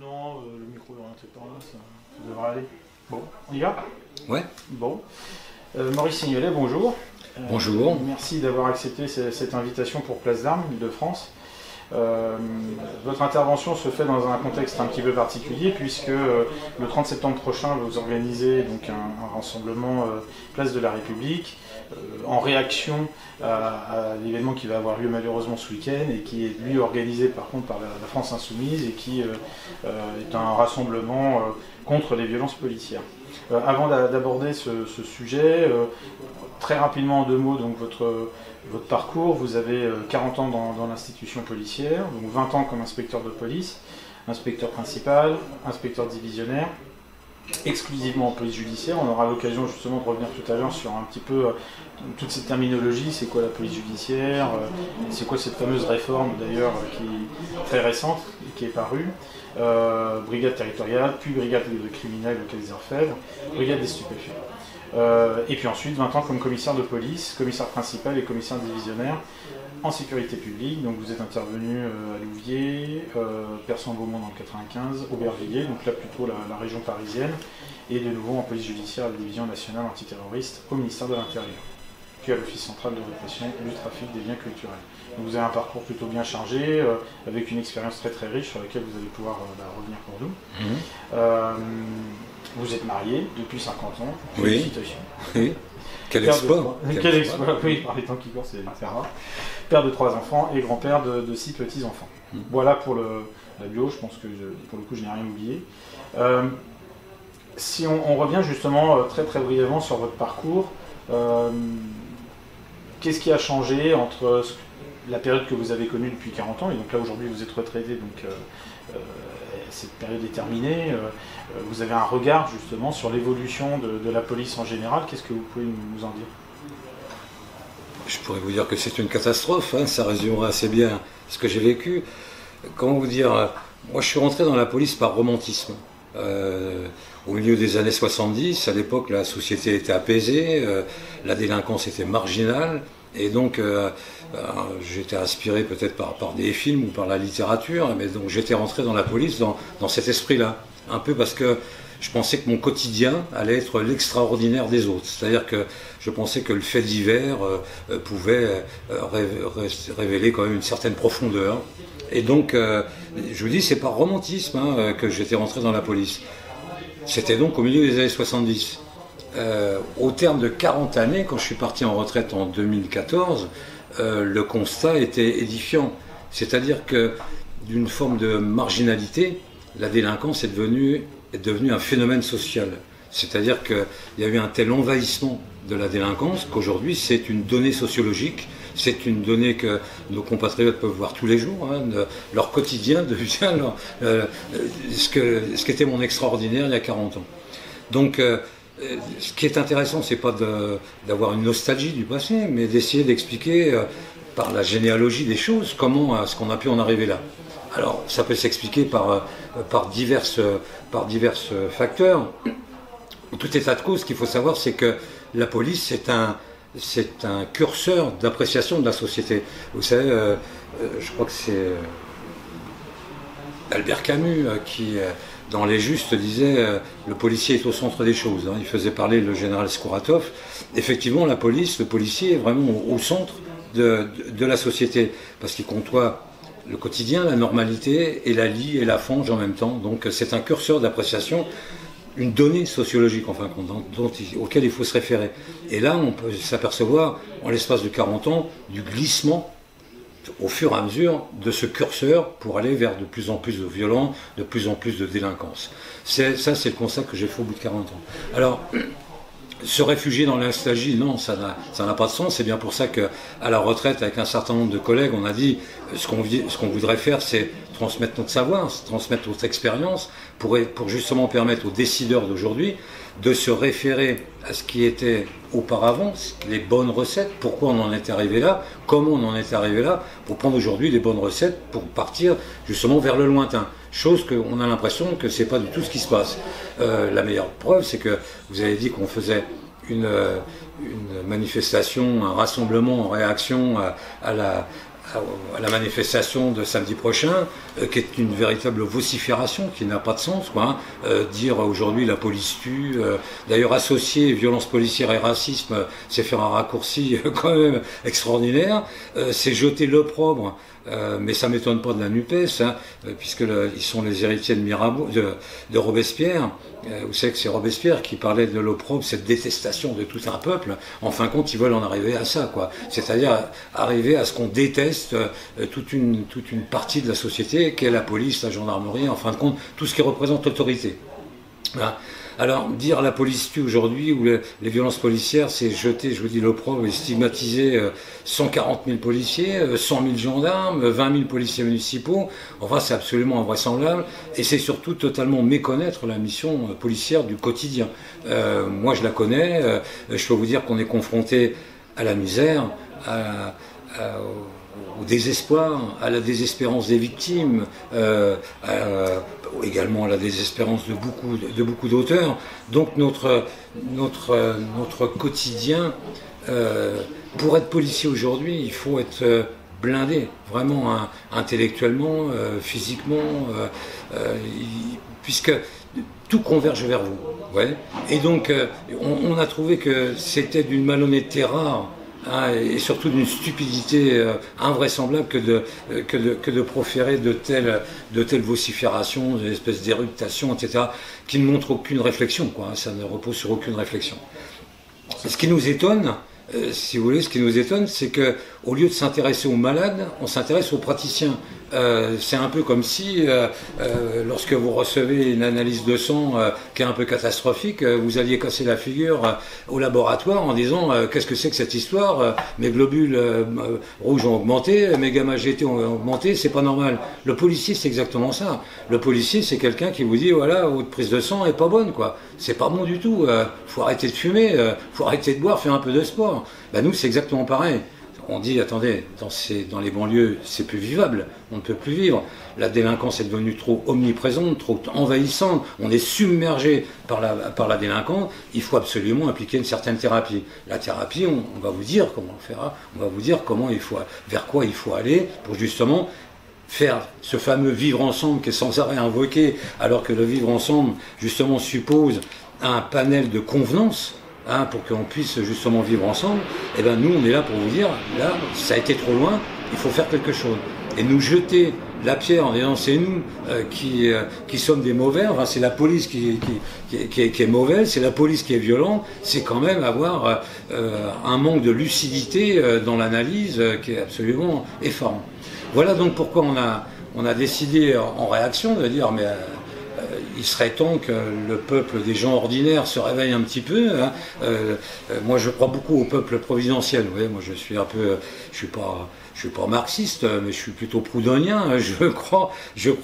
Non, le micro est orienté par là, ça devrait aller. Bon, on y va? Ouais. Bon. Maurice Signolet, bonjour. Bonjour. Merci d'avoir accepté cette invitation pour Place d'Armes, Île-de-France. Votre intervention se fait dans un contexte un petit peu particulier puisque le 30 septembre prochain, vous organisez donc un rassemblement Place de la République en réaction à l'événement qui va avoir lieu malheureusement ce week-end et qui est lui organisé par contre par la France Insoumise et qui est un rassemblement contre les violences policières. Avant d'aborder ce sujet, très rapidement en deux mots, donc votre parcours, vous avez 40 ans dans l'institution policière, donc 20 ans comme inspecteur de police, inspecteur principal, inspecteur divisionnaire, exclusivement en police judiciaire. On aura l'occasion justement de revenir tout à l'heure sur un petit peu toute cette terminologie, c'est quoi la police judiciaire, c'est quoi cette fameuse réforme d'ailleurs qui est très récente et qui est parue. Brigade territoriale, puis brigade de criminels locale des Orfèvres, brigade des stupéfiants. Et puis ensuite 20 ans comme commissaire de police, commissaire principal et commissaire divisionnaire en sécurité publique. Donc vous êtes intervenu à Louviers, Persan-Beaumont dans le 95, Aubervilliers, donc là plutôt la région parisienne, et de nouveau en police judiciaire à la division nationale antiterroriste au ministère de l'Intérieur, puis à l'Office central de répression du trafic des biens culturels. Donc vous avez un parcours plutôt bien chargé, avec une expérience très très riche sur laquelle vous allez pouvoir revenir pour nous. Vous êtes marié depuis 50 ans. Oui. Félicitations. Oui. Quel exploit. Quel exploit. Oui, par les temps qui courent, c'est rare. Père de 3 enfants et grand-père de 6 petits-enfants. Voilà pour la bio, je pense que pour le coup je n'ai rien oublié. Si on revient justement très très brièvement sur votre parcours, qu'est-ce qui a changé entre la période que vous avez connue depuis 40 ans, et donc là aujourd'hui vous êtes retraité, donc cette période est terminée, vous avez un regard justement sur l'évolution de la police en général, qu'est-ce que vous pouvez nous en dire? Je pourrais vous dire que c'est une catastrophe, hein, ça résumerait assez bien ce que j'ai vécu. Comment vous dire, moi je suis rentré dans la police par romantisme. Au milieu des années 70, à l'époque la société était apaisée, la délinquance était marginale, et donc j'étais inspiré peut-être par des films ou par la littérature, mais donc j'étais rentré dans la police dans cet esprit-là, un peu parce que je pensais que mon quotidien allait être l'extraordinaire des autres, c'est-à-dire que je pensais que le fait divers pouvait révéler quand même une certaine profondeur. Et donc, je vous dis, c'est par romantisme que j'étais rentré dans la police. C'était donc au milieu des années 70. Au terme de 40 années, quand je suis parti en retraite en 2014, le constat était édifiant. C'est-à-dire que d'une forme de marginalité, la délinquance est devenue un phénomène social. C'est-à-dire qu'il y a eu un tel envahissement de la délinquance qu'aujourd'hui c'est une donnée sociologique, c'est une donnée que nos compatriotes peuvent voir tous les jours, hein, leur quotidien devient ce qu'était mon extraordinaire il y a 40 ans. Donc ce qui est intéressant, c'est pas d'avoir une nostalgie du passé, mais d'essayer d'expliquer par la généalogie des choses comment est-ce qu'on a pu en arriver là. Alors ça peut s'expliquer par divers facteurs. En tout état de cause, ce qu'il faut savoir, c'est que la police, c'est un curseur d'appréciation de la société. Vous savez, je crois que c'est Albert Camus qui, dans Les Justes, disait le policier est au centre des choses. Il faisait parler le général Skouratov. Effectivement, le policier est vraiment au centre de la société, parce qu'il côtoie le quotidien, la normalité, et la lie et la fange en même temps. Donc c'est un curseur d'appréciation, une donnée sociologique en fin de compte, auquel il faut se référer. Et là, on peut s'apercevoir, en l'espace de 40 ans, du glissement au fur et à mesure de ce curseur pour aller vers de plus en plus de violence, de plus en plus de délinquance. C'est le constat que j'ai fait au bout de 40 ans. Alors, se réfugier dans l'instalgie, non, ça n'a pas de sens. C'est bien pour ça qu'à la retraite, avec un certain nombre de collègues, on a dit ce qu'on voudrait faire, c'est transmettre notre savoir, transmettre notre expérience, pour justement permettre aux décideurs d'aujourd'hui de se référer à ce qui était auparavant, les bonnes recettes, pourquoi on en est arrivé là, comment on en est arrivé là, pour prendre aujourd'hui les bonnes recettes pour partir justement vers le lointain. Chose qu'on a l'impression que c'est pas du tout ce qui se passe. La meilleure preuve, c'est que vous avez dit qu'on faisait une manifestation, un rassemblement en réaction à à la manifestation de samedi prochain, qui est une véritable vocifération qui n'a pas de sens, quoi, hein. Dire aujourd'hui la police tue, d'ailleurs associer violence policière et racisme, c'est faire un raccourci quand même extraordinaire, c'est jeter l'opprobre. Mais ça m'étonne pas de la NUPES, hein, puisque ils sont les héritiers de Mirabeau, de Robespierre. Vous savez que c'est Robespierre qui parlait de l'opprobre, cette détestation de tout un peuple. En fin de compte, ils veulent en arriver à ça, quoi. C'est-à-dire arriver à ce qu'on déteste toute une partie de la société, qu'est la police, la gendarmerie, en fin de compte, tout ce qui représente l'autorité. Voilà. Alors, dire la police tue aujourd'hui, ou les violences policières, c'est jeter, je vous dis, l'opprobre et stigmatiser 140 000 policiers, 100 000 gendarmes, 20 000 policiers municipaux. Enfin, c'est absolument invraisemblable. Et c'est surtout totalement méconnaître la mission policière du quotidien. Moi, je la connais. Je peux vous dire qu'on est confronté à la misère, au désespoir, à la désespérance des victimes, également à la désespérance de beaucoup d'auteurs. Donc notre quotidien, pour être policier aujourd'hui, il faut être blindé, vraiment intellectuellement, physiquement, puisque tout converge vers vous. Ouais. Et donc on a trouvé que c'était d'une malhonnêteté rare, hein, et surtout d'une stupidité invraisemblable que de proférer de telles vociférations, des espèces d'éructations, etc., qui ne montrent aucune réflexion, quoi, hein, ça ne repose sur aucune réflexion. Ce qui nous étonne, si vous voulez, ce qui nous étonne, c'est qu'au lieu de s'intéresser aux malades, on s'intéresse aux praticiens. C'est un peu comme si, lorsque vous recevez une analyse de sang qui est un peu catastrophique, vous alliez casser la figure au laboratoire en disant qu'est-ce que c'est que cette histoire, mes globules rouges ont augmenté, mes gamma GT ont augmenté, c'est pas normal. Le policier, c'est exactement ça. Le policier, c'est quelqu'un qui vous dit voilà, votre prise de sang est pas bonne, quoi. C'est pas bon du tout. Faut arrêter de fumer, faut arrêter de boire, faire un peu de sport. Ben, nous, c'est exactement pareil. On dit, attendez, dans les banlieues, c'est plus vivable, on ne peut plus vivre. La délinquance est devenue trop omniprésente, trop envahissante, on est submergé par la délinquance, il faut absolument appliquer une certaine thérapie. La thérapie, on va vous dire comment on fera, on va vous dire vers quoi il faut aller pour justement faire ce fameux vivre ensemble qui est sans arrêt invoqué, alors que le vivre ensemble, justement, suppose un panel de convenances, hein, pour qu'on puisse justement vivre ensemble. Et bien nous, on est là pour vous dire, là, ça a été trop loin, il faut faire quelque chose. Et nous jeter la pierre en disant c'est nous qui sommes des mauvais, enfin c'est la police qui est mauvaise, c'est la police qui est violente, c'est quand même avoir un manque de lucidité dans l'analyse qui est absolument effarant. Voilà donc pourquoi on a décidé en réaction de dire mais il serait temps que le peuple des gens ordinaires se réveille un petit peu, hein. Moi je crois beaucoup au peuple providentiel. Vous voyez, moi je suis pas marxiste, mais je suis plutôt proudhonien. Je crois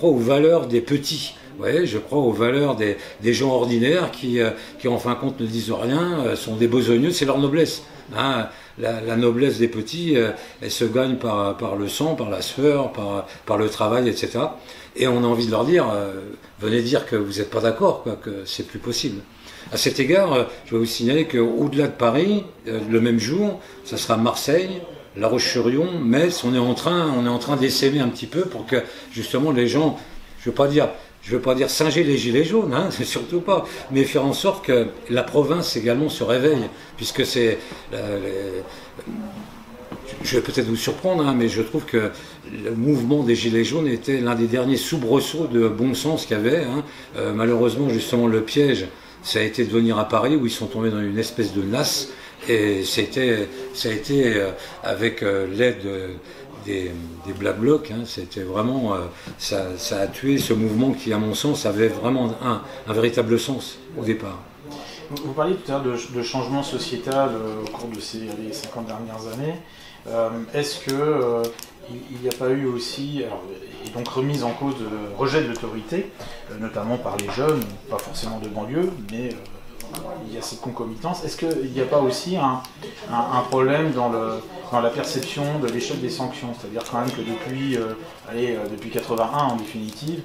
aux valeurs des petits. Vous voyez, je crois aux valeurs des gens ordinaires qui en fin de compte ne disent rien, sont des besogneux, c'est leur noblesse. Hein. La noblesse des petits, elle se gagne par le sang, par la sueur, par le travail, etc. Et on a envie de leur dire, venez dire que vous n'êtes pas d'accord, quoi, que c'est plus possible. À cet égard, je vais vous signaler qu'au-delà de Paris, le même jour, ça sera Marseille, La Roche-sur-Yon, Metz. On est en train d'essaimer un petit peu pour que justement les gens, je veux pas dire singer les gilets jaunes, hein, c'est surtout pas, mais faire en sorte que la province également se réveille, puisque c'est je vais peut-être vous surprendre, hein, mais je trouve que le mouvement des Gilets jaunes était l'un des derniers soubresauts de bon sens qu'il y avait. Hein. Malheureusement, justement, le piège, ça a été de venir à Paris, où ils sont tombés dans une espèce de nasse, et ça a été avec l'aide des Black Blocs, hein, c'était vraiment, ça a tué ce mouvement qui, à mon sens, avait vraiment un véritable sens au départ. Vous parliez tout à l'heure de changement sociétal au cours de ces 50 dernières années. Est-ce qu'il n'y a pas eu aussi, et donc remise en cause, rejet de l'autorité, notamment par les jeunes, pas forcément de banlieue, mais il y a cette concomitance. Est-ce qu'il n'y a pas aussi un problème dans la perception de l'échelle des sanctions? C'est-à-dire quand même que depuis 81 en définitive,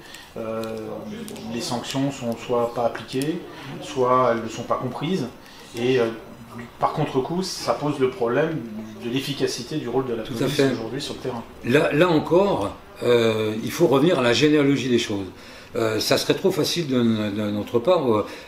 les sanctions sont soit pas appliquées, soit elles ne sont pas comprises. Et par contre-coup, ça pose le problème de l'efficacité du rôle de la police aujourd'hui sur le terrain. Là encore, il faut revenir à la généalogie des choses. Ça serait trop facile de notre part,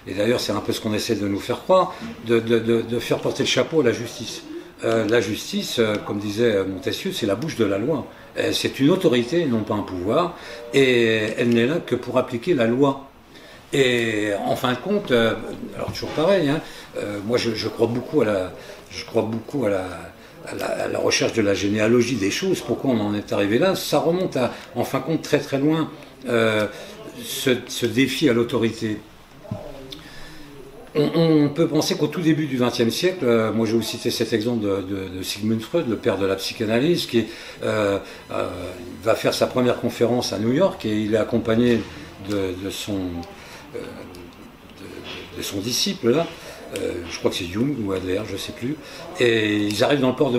et d'ailleurs c'est un peu ce qu'on essaie de nous faire croire, de faire porter le chapeau à la justice. La justice, comme disait Montesquieu, c'est la bouche de la loi. C'est une autorité, non pas un pouvoir, et elle n'est là que pour appliquer la loi. Et en fin de compte, alors toujours pareil, hein, moi je crois beaucoup à la recherche de la généalogie des choses. Pourquoi on en est arrivé là? Ça remonte en fin de compte très très loin, ce défi à l'autorité. On peut penser qu'au tout début du XXe siècle, moi je vais vous citer cet exemple de Sigmund Freud, le père de la psychanalyse, qui va faire sa première conférence à New York, et il est accompagné de son disciple là, je crois que c'est Jung ou Adler, je ne sais plus, et ils arrivent dans le port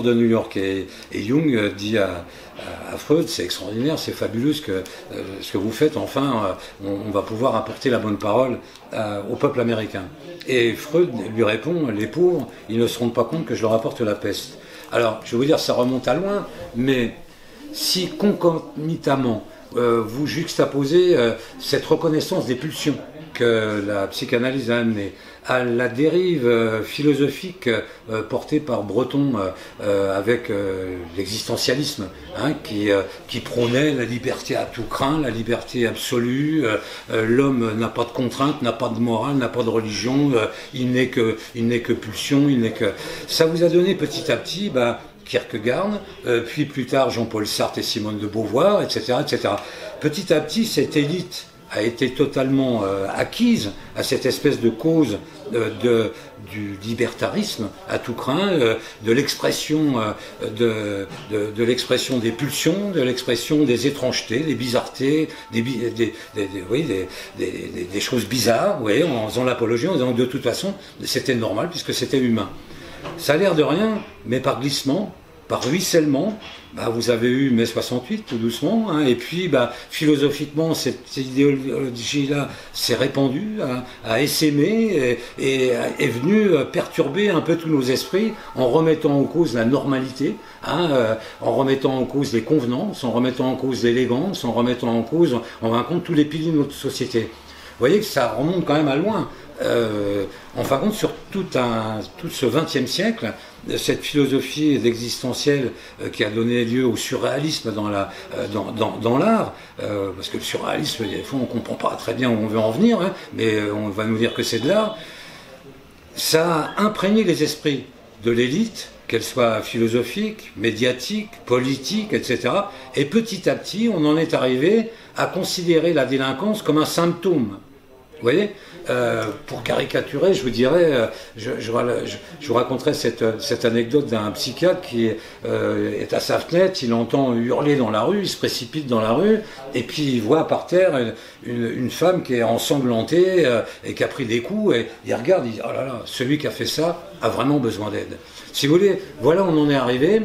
de New York, et Jung dit à Freud: c'est extraordinaire, c'est fabuleux ce que vous faites, enfin on va pouvoir apporter la bonne parole au peuple américain. Et Freud lui répond: les pauvres, ils ne se rendent pas compte que je leur apporte la peste. Alors je vais vous dire, ça remonte à loin, mais si concomitamment vous juxtaposez cette reconnaissance des pulsions que la psychanalyse a amenée à la dérive philosophique portée par Breton avec l'existentialisme, hein, qui prônait la liberté à tout crin, la liberté absolue, l'homme n'a pas de contrainte, n'a pas de morale, n'a pas de religion, il n'est que pulsion, ça vous a donné petit à petit Kierkegaard, puis plus tard Jean-Paul Sartre et Simone de Beauvoir, etc., etc. Petit à petit, cette élite a été totalement acquise à cette espèce de cause du libertarisme à tout crin, de l'expression de l'expression des pulsions, de l'expression des étrangetés, des bizarretés, des choses bizarres, oui, en faisant l'apologie, en disant que de toute façon c'était normal puisque c'était humain. Ça a l'air de rien, mais par glissement, par ruissellement, vous avez eu mai 68 tout doucement, hein, et puis philosophiquement cette idéologie-là s'est répandue, a essaimé et est venue perturber un peu tous nos esprits en remettant en cause la normalité, hein, en remettant en cause les convenances, en remettant en cause l'élégance, en remettant en cause, en fin de compte, tous les piliers de notre société. Vous voyez que ça remonte quand même à loin. En fin de compte, sur tout ce XXe siècle, cette philosophie existentielle qui a donné lieu au surréalisme dans l'art, parce que le surréalisme, des fois on ne comprend pas très bien où on veut en venir, hein, mais on va nous dire que c'est de l'art, ça a imprégné les esprits de l'élite, qu'elle soit philosophique, médiatique, politique, etc. Et petit à petit, on en est arrivé à considérer la délinquance comme un symptôme. Vous voyez, pour caricaturer, je vous dirais, je vous raconterai cette anecdote d'un psychiatre qui est à sa fenêtre, il entend hurler dans la rue, il se précipite dans la rue, et puis il voit par terre une femme qui est ensanglantée et qui a pris des coups, et il regarde, il dit: oh là là, celui qui a fait ça a vraiment besoin d'aide. Si vous voulez, voilà où on en est arrivé,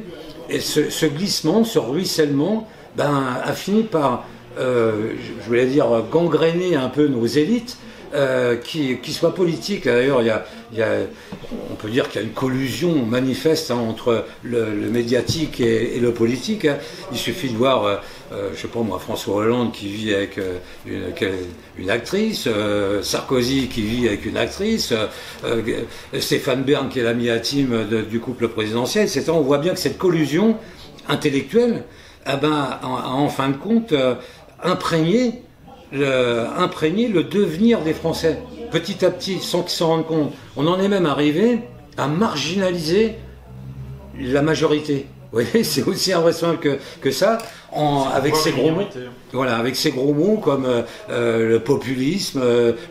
et ce glissement, ce ruissellement, a fini par... je voulais dire gangréner un peu nos élites, qui soient politiques. D'ailleurs, on peut dire qu'il y a une collusion manifeste, hein, entre le médiatique et le politique, hein. Il suffit de voir, je sais pas moi, François Hollande qui vit avec une actrice, Sarkozy qui vit avec une actrice, Stéphane Bern qui est l'ami intime du couple présidentiel, etc. On voit bien que cette collusion intellectuelle a en fin de compte imprégné le devenir des Français, petit à petit, sans qu'ils s'en rendent compte. On en est même arrivé à marginaliser la majorité. Vous voyez, c'est aussi invraisemblable que ça, avec ces gros mots. Voilà, avec ces gros mots comme le populisme,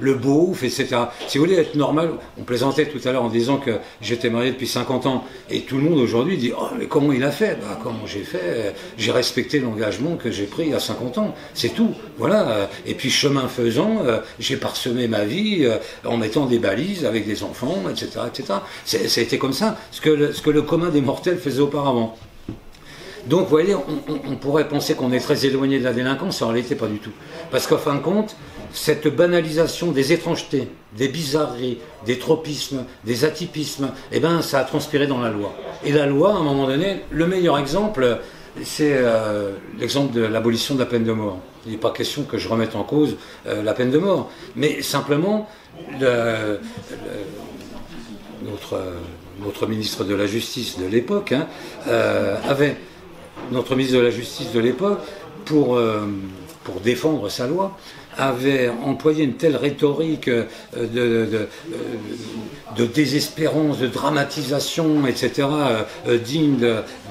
le beauf, etc. Si vous voulez être normal, on plaisantait tout à l'heure en disant que j'étais marié depuis 50 ans, et tout le monde aujourd'hui dit: oh, mais comment il a fait? Comment j'ai fait? J'ai respecté l'engagement que j'ai pris il y a 50 ans, c'est tout. Voilà. Et puis chemin faisant, j'ai parsemé ma vie en mettant des balises avec des enfants, etc., etc. Ça a été comme ça, ce que le commun des mortels faisait auparavant. Donc, vous voyez, on pourrait penser qu'on est très éloigné de la délinquance, en réalité pas du tout. Parce qu'en fin de compte, cette banalisation des étrangetés, des bizarreries, des tropismes, des atypismes, eh ben, ça a transpiré dans la loi. Et la loi, à un moment donné, le meilleur exemple, c'est l'exemple de l'abolition de la peine de mort. Il n'est pas question que je remette en cause la peine de mort, mais simplement notre ministre de la Justice de l'époque notre ministre de la Justice de l'époque, pour défendre sa loi, avait employé une telle rhétorique de désespérance, de dramatisation, etc., digne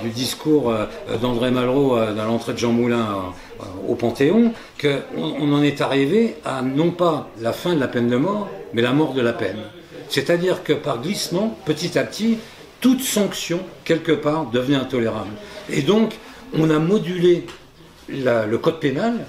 du discours d'André Malraux dans l'entrée de Jean Moulin au Panthéon, qu'on en est arrivé à non pas la fin de la peine de mort, mais la mort de la peine. C'est-à-dire que par glissement, petit à petit, toute sanction, quelque part, devenait intolérable. Et donc, on a modulé le code pénal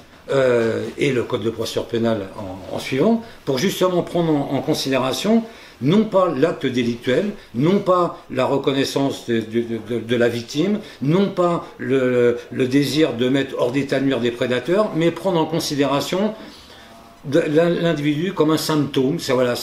et le code de procédure pénale en suivant, pour justement prendre en considération non pas l'acte délictuel, non pas la reconnaissance de la victime, non pas le désir de mettre hors d'état de nuire des prédateurs, mais prendre en considération l'individu comme un symptôme. Voilà,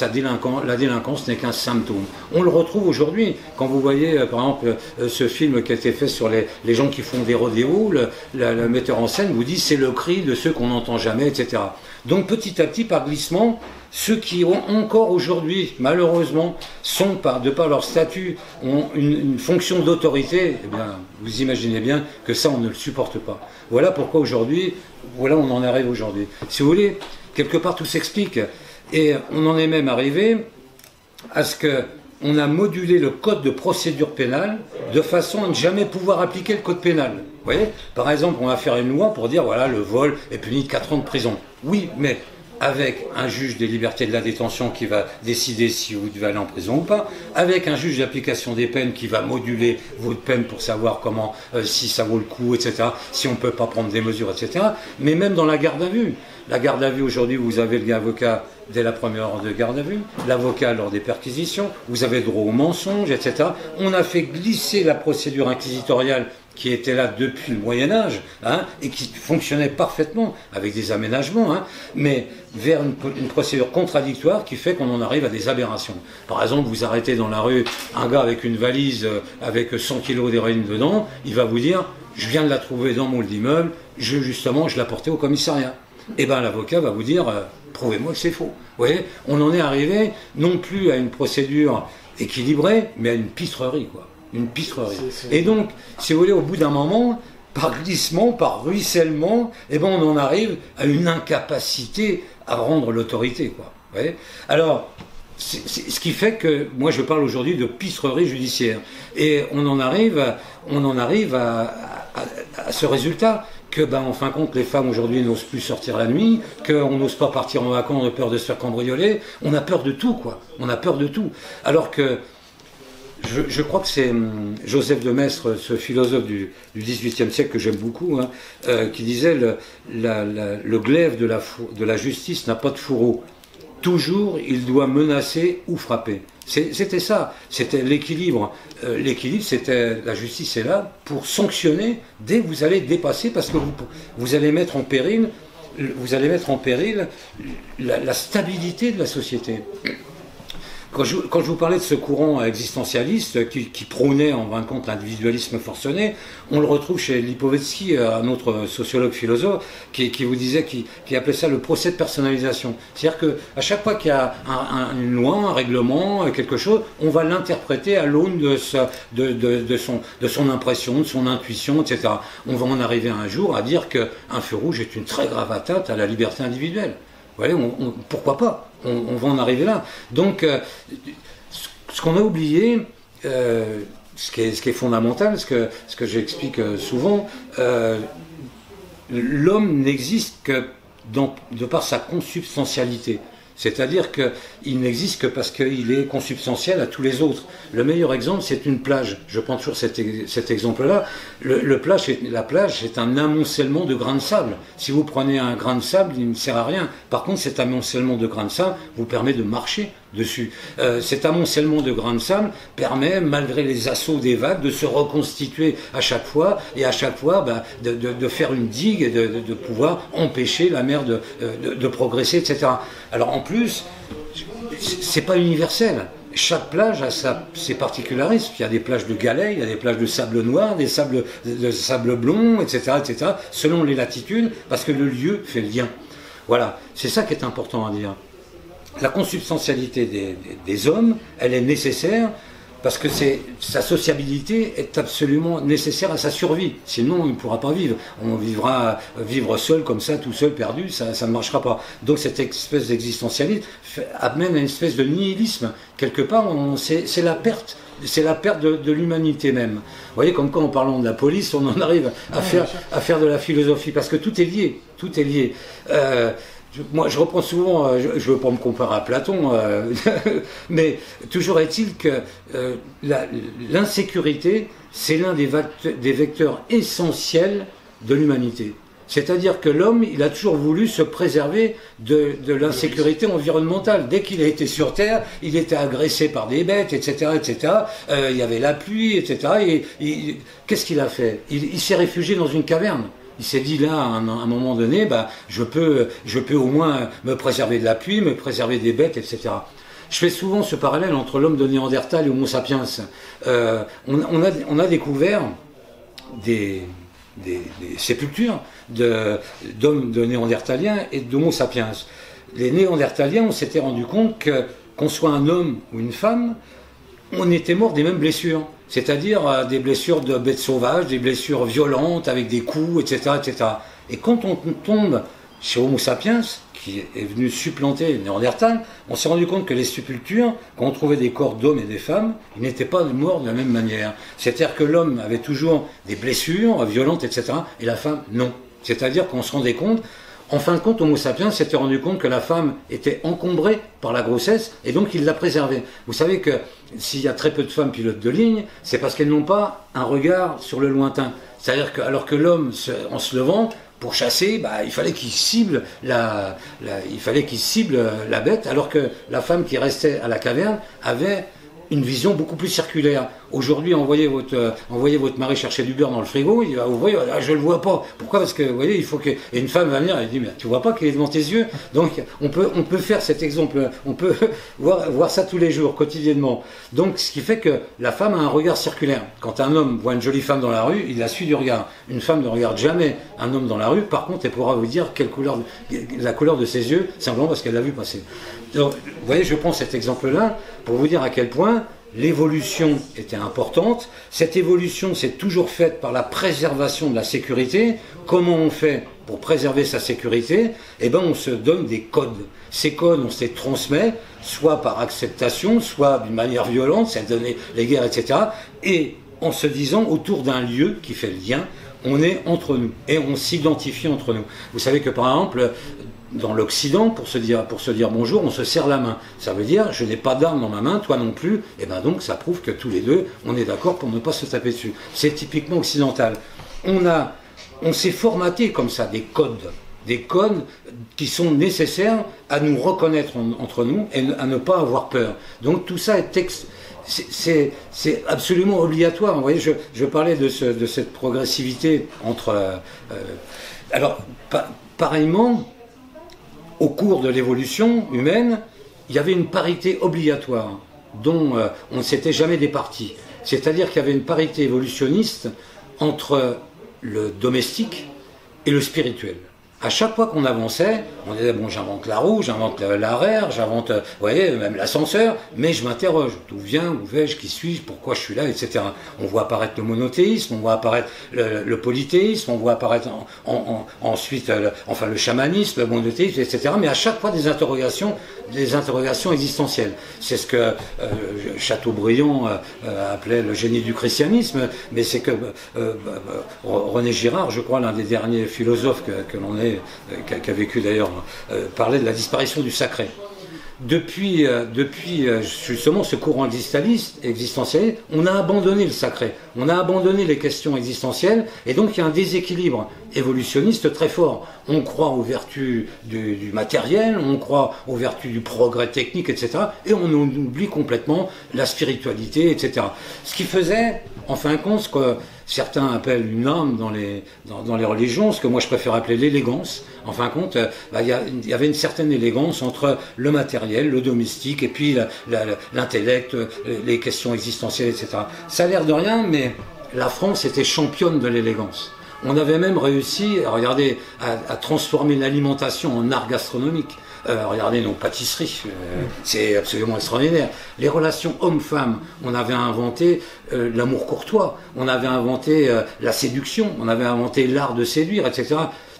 la délinquance n'est qu'un symptôme. On le retrouve aujourd'hui quand vous voyez par exemple ce film qui a été fait sur les gens qui font des rodéos. Le metteur en scène vous dit c'est le cri de ceux qu'on n'entend jamais, etc. Donc petit à petit, par glissement, ceux qui ont encore aujourd'hui, malheureusement, de par leur statut, ont une fonction d'autorité, eh bien, vous imaginez bien que ça, on ne le supporte pas. Voilà pourquoi aujourd'hui, voilà où on en arrive aujourd'hui. Si vous voulez, quelque part, tout s'explique. Et on en est même arrivé à ce qu'on a modulé le code de procédure pénale de façon à ne jamais pouvoir appliquer le code pénal. Vous voyez ? Par exemple, on va faire une loi pour dire, voilà, le vol est puni de 4 ans de prison. Oui, mais avec un juge des libertés de la détention qui va décider si vous devez aller en prison ou pas, avec un juge d'application des peines qui va moduler votre peine pour savoir comment, si ça vaut le coup, etc., si on ne peut pas prendre des mesures, etc., mais même dans la garde à vue. La garde à vue, aujourd'hui, vous avez l'avocat dès la première heure de garde à vue, l'avocat lors des perquisitions, vous avez droit aux mensonges, etc. On a fait glisser la procédure inquisitoriale qui était là depuis le Moyen-Âge, et qui fonctionnait parfaitement, avec des aménagements, mais vers une procédure contradictoire qui fait qu'on en arrive à des aberrations. Par exemple, vous arrêtez dans la rue un gars avec une valise avec 100 kilos d'héroïne dedans, il va vous dire « je viens de la trouver dans mon lit d'immeuble, je l'ai portée au commissariat ». Eh bien l'avocat va vous dire « prouvez-moi que c'est faux ». Vous voyez, on en est arrivé non plus à une procédure équilibrée, mais à une pitrerie, quoi. Une pitrerie. Et donc, si vous voulez, au bout d'un moment, par glissement, par ruissellement, eh ben on en arrive à une incapacité à rendre l'autorité, quoi. Vous voyez ? Alors, ce qui fait que, moi je parle aujourd'hui de pitrerie judiciaire. Et on en arrive à ce résultat que, en fin de compte, les femmes aujourd'hui n'osent plus sortir la nuit, qu'on n'ose pas partir en vacances de peur de se faire cambrioler. On a peur de tout, quoi. On a peur de tout. Alors que, je crois que c'est Joseph de Maistre, ce philosophe du XVIIIe siècle que j'aime beaucoup, qui disait le glaive de la justice n'a pas de fourreau. Toujours, il doit menacer ou frapper. C'était ça, c'était l'équilibre. L'équilibre, c'était la justice est là pour sanctionner dès que vous allez dépasser, parce que vous allez mettre en péril, la stabilité de la société. Quand je vous parlais de ce courant existentialiste qui prônait en fin de compte l'individualisme forcené, on le retrouve chez Lipovetsky, un autre sociologue philosophe, qui vous disait, qui appelait ça le procès de personnalisation. C'est-à-dire qu'à chaque fois qu'il y a une loi, un règlement, quelque chose, on va l'interpréter à l'aune de son impression, de son intuition, etc. On va en arriver un jour à dire qu'un feu rouge est une très grave atteinte à la liberté individuelle. Vous voyez, pourquoi pas ? On va en arriver là. Donc, ce qu'on a oublié, ce qui est fondamental, ce que j'explique souvent, l'homme n'existe que de par sa consubstantialité. C'est-à-dire qu'il n'existe que parce qu'il est consubstantiel à tous les autres. Le meilleur exemple, c'est une plage. Je prends toujours cet exemple-là. La plage, c'est un amoncellement de grains de sable. Si vous prenez un grain de sable, il ne sert à rien. Par contre, cet amoncellement de grains de sable vous permet de marcher dessus. Cet amoncellement de grains de sable permet, malgré les assauts des vagues, de se reconstituer à chaque fois, et à chaque fois de faire une digue et de pouvoir empêcher la mer de progresser, etc. Alors en plus, c'est pas universel. Chaque plage a ses particularismes. Il y a des plages de galets, il y a des plages de sable noir, des sables de sable blond, etc., etc., selon les latitudes, parce que le lieu fait le lien. Voilà, c'est ça qui est important à dire. La consubstantialité des hommes, elle est nécessaire, parce que sa sociabilité est absolument nécessaire à sa survie. Sinon, il ne pourra pas vivre. On vivre seul comme ça, tout seul, perdu, ça ne marchera pas. Donc cette espèce d'existentialisme amène à une espèce de nihilisme. Quelque part, c'est la perte. C'est la perte de l'humanité même. Vous voyez, comme quand en parlant de la police, on en arrive à faire de la philosophie, parce que tout est lié. Tout est lié. Moi, je reprends souvent, je ne veux pas me comparer à Platon, mais toujours est-il que l'insécurité, c'est l'un des vecteurs essentiels de l'humanité. C'est-à-dire que l'homme, il a toujours voulu se préserver de l'insécurité environnementale. Dès qu'il a été sur Terre, il était agressé par des bêtes, etc., etc. Il y avait la pluie, etc. Et qu'est-ce qu'il a fait? Il s'est réfugié dans une caverne. Il s'est dit là, à un moment donné, je peux au moins me préserver de la pluie, me préserver des bêtes, etc. Je fais souvent ce parallèle entre l'homme de Néandertal et Homo sapiens. On a découvert des sépultures d'hommes de Néandertaliens et d'Homo sapiens. Les Néandertaliens, on s'était rendu compte que, qu'on soit un homme ou une femme, on était mort des mêmes blessures. C'est-à-dire des blessures de bêtes sauvages, des blessures violentes avec des coups, etc., etc. Et quand on tombe chez Homo sapiens, qui est venu supplanter Néandertal, on s'est rendu compte que les sépultures, quand on trouvait des corps d'hommes et des femmes, ils n'étaient pas morts de la même manière. C'est-à-dire que l'homme avait toujours des blessures violentes, etc., et la femme, non. C'est-à-dire qu'on se rendait compte, en fin de compte, Homo sapiens s'était rendu compte que la femme était encombrée par la grossesse, et donc il l'a préservée. Vous savez que s'il y a très peu de femmes pilotes de ligne, c'est parce qu'elles n'ont pas un regard sur le lointain. C'est-à-dire que, alors que l'homme, en se levant, pour chasser, il fallait qu'il cible la bête, alors que la femme qui restait à la caverne avait une vision beaucoup plus circulaire. Aujourd'hui, envoyez votre mari chercher du beurre dans le frigo, il va ouvrir, je le vois pas. Pourquoi? Parce que, vous voyez, il faut que... Et une femme va venir, elle dit, mais tu vois pas qu'il est devant tes yeux? Donc, on peut faire cet exemple, on peut voir ça tous les jours, quotidiennement. Donc, ce qui fait que la femme a un regard circulaire. Quand un homme voit une jolie femme dans la rue, il la suit du regard. Une femme ne regarde jamais un homme dans la rue, par contre, elle pourra vous dire la couleur de ses yeux, simplement parce qu'elle l'a vu passer. Donc, vous voyez, je prends cet exemple-là pour vous dire à quel point l'évolution était importante. Cette évolution s'est toujours faite par la préservation de la sécurité. Comment on fait pour préserver sa sécurité? Eh bien, on se donne des codes. Ces codes, on se les transmet, soit par acceptation, soit d'une manière violente, c'est donner les guerres, etc. Et en se disant, autour d'un lieu qui fait le lien, on est entre nous et on s'identifie entre nous. Vous savez que, par exemple, dans l'Occident, pour se dire bonjour, on se serre la main. Ça veut dire, je n'ai pas d'arme dans ma main, toi non plus, et bien donc ça prouve que tous les deux, on est d'accord pour ne pas se taper dessus. C'est typiquement occidental. On s'est formaté comme ça, des codes qui sont nécessaires à nous reconnaître entre nous et à ne pas avoir peur. Donc tout ça c'est absolument obligatoire. Vous voyez, je parlais de cette progressivité entre... alors, pareillement, au cours de l'évolution humaine, il y avait une parité obligatoire dont on ne s'était jamais départi. C'est-à-dire qu'il y avait une parité évolutionniste entre le domestique et le spirituel. À chaque fois qu'on avançait, on disait, bon, j'invente la roue, j'invente l'arrière, j'invente, vous voyez, même l'ascenseur, mais je m'interroge, d'où vient, où vais-je, qui suis-je, pourquoi je suis là, etc. On voit apparaître le monothéisme, on voit apparaître le polythéisme, on voit apparaître ensuite le chamanisme, le monothéisme, etc. Mais à chaque fois des interrogations existentielles. C'est ce que Chateaubriand appelait le génie du christianisme, mais c'est que René Girard, je crois, l'un des derniers philosophes que l'on ait, qui a vécu d'ailleurs, parlait de la disparition du sacré. depuis justement ce courant existentialiste, on a abandonné le sacré, on a abandonné les questions existentielles, et donc il y a un déséquilibre évolutionniste très fort. On croit aux vertus du matériel, on croit aux vertus du progrès technique, etc. Et on oublie complètement la spiritualité, etc. Ce qui faisait, en fin de compte, ce que certains appellent une âme dans les religions, ce que moi je préfère appeler l'élégance. En fin de compte, il y avait une certaine élégance entre le matériel, le domestique, et puis l'intellect, les questions existentielles, etc. Ça a l'air de rien, mais la France était championne de l'élégance. On avait même réussi, regardez, à transformer l'alimentation en art gastronomique. Regardez nos pâtisseries, c'est absolument extraordinaire. Les relations hommes-femmes, on avait inventé l'amour courtois, on avait inventé la séduction, on avait inventé l'art de séduire, etc.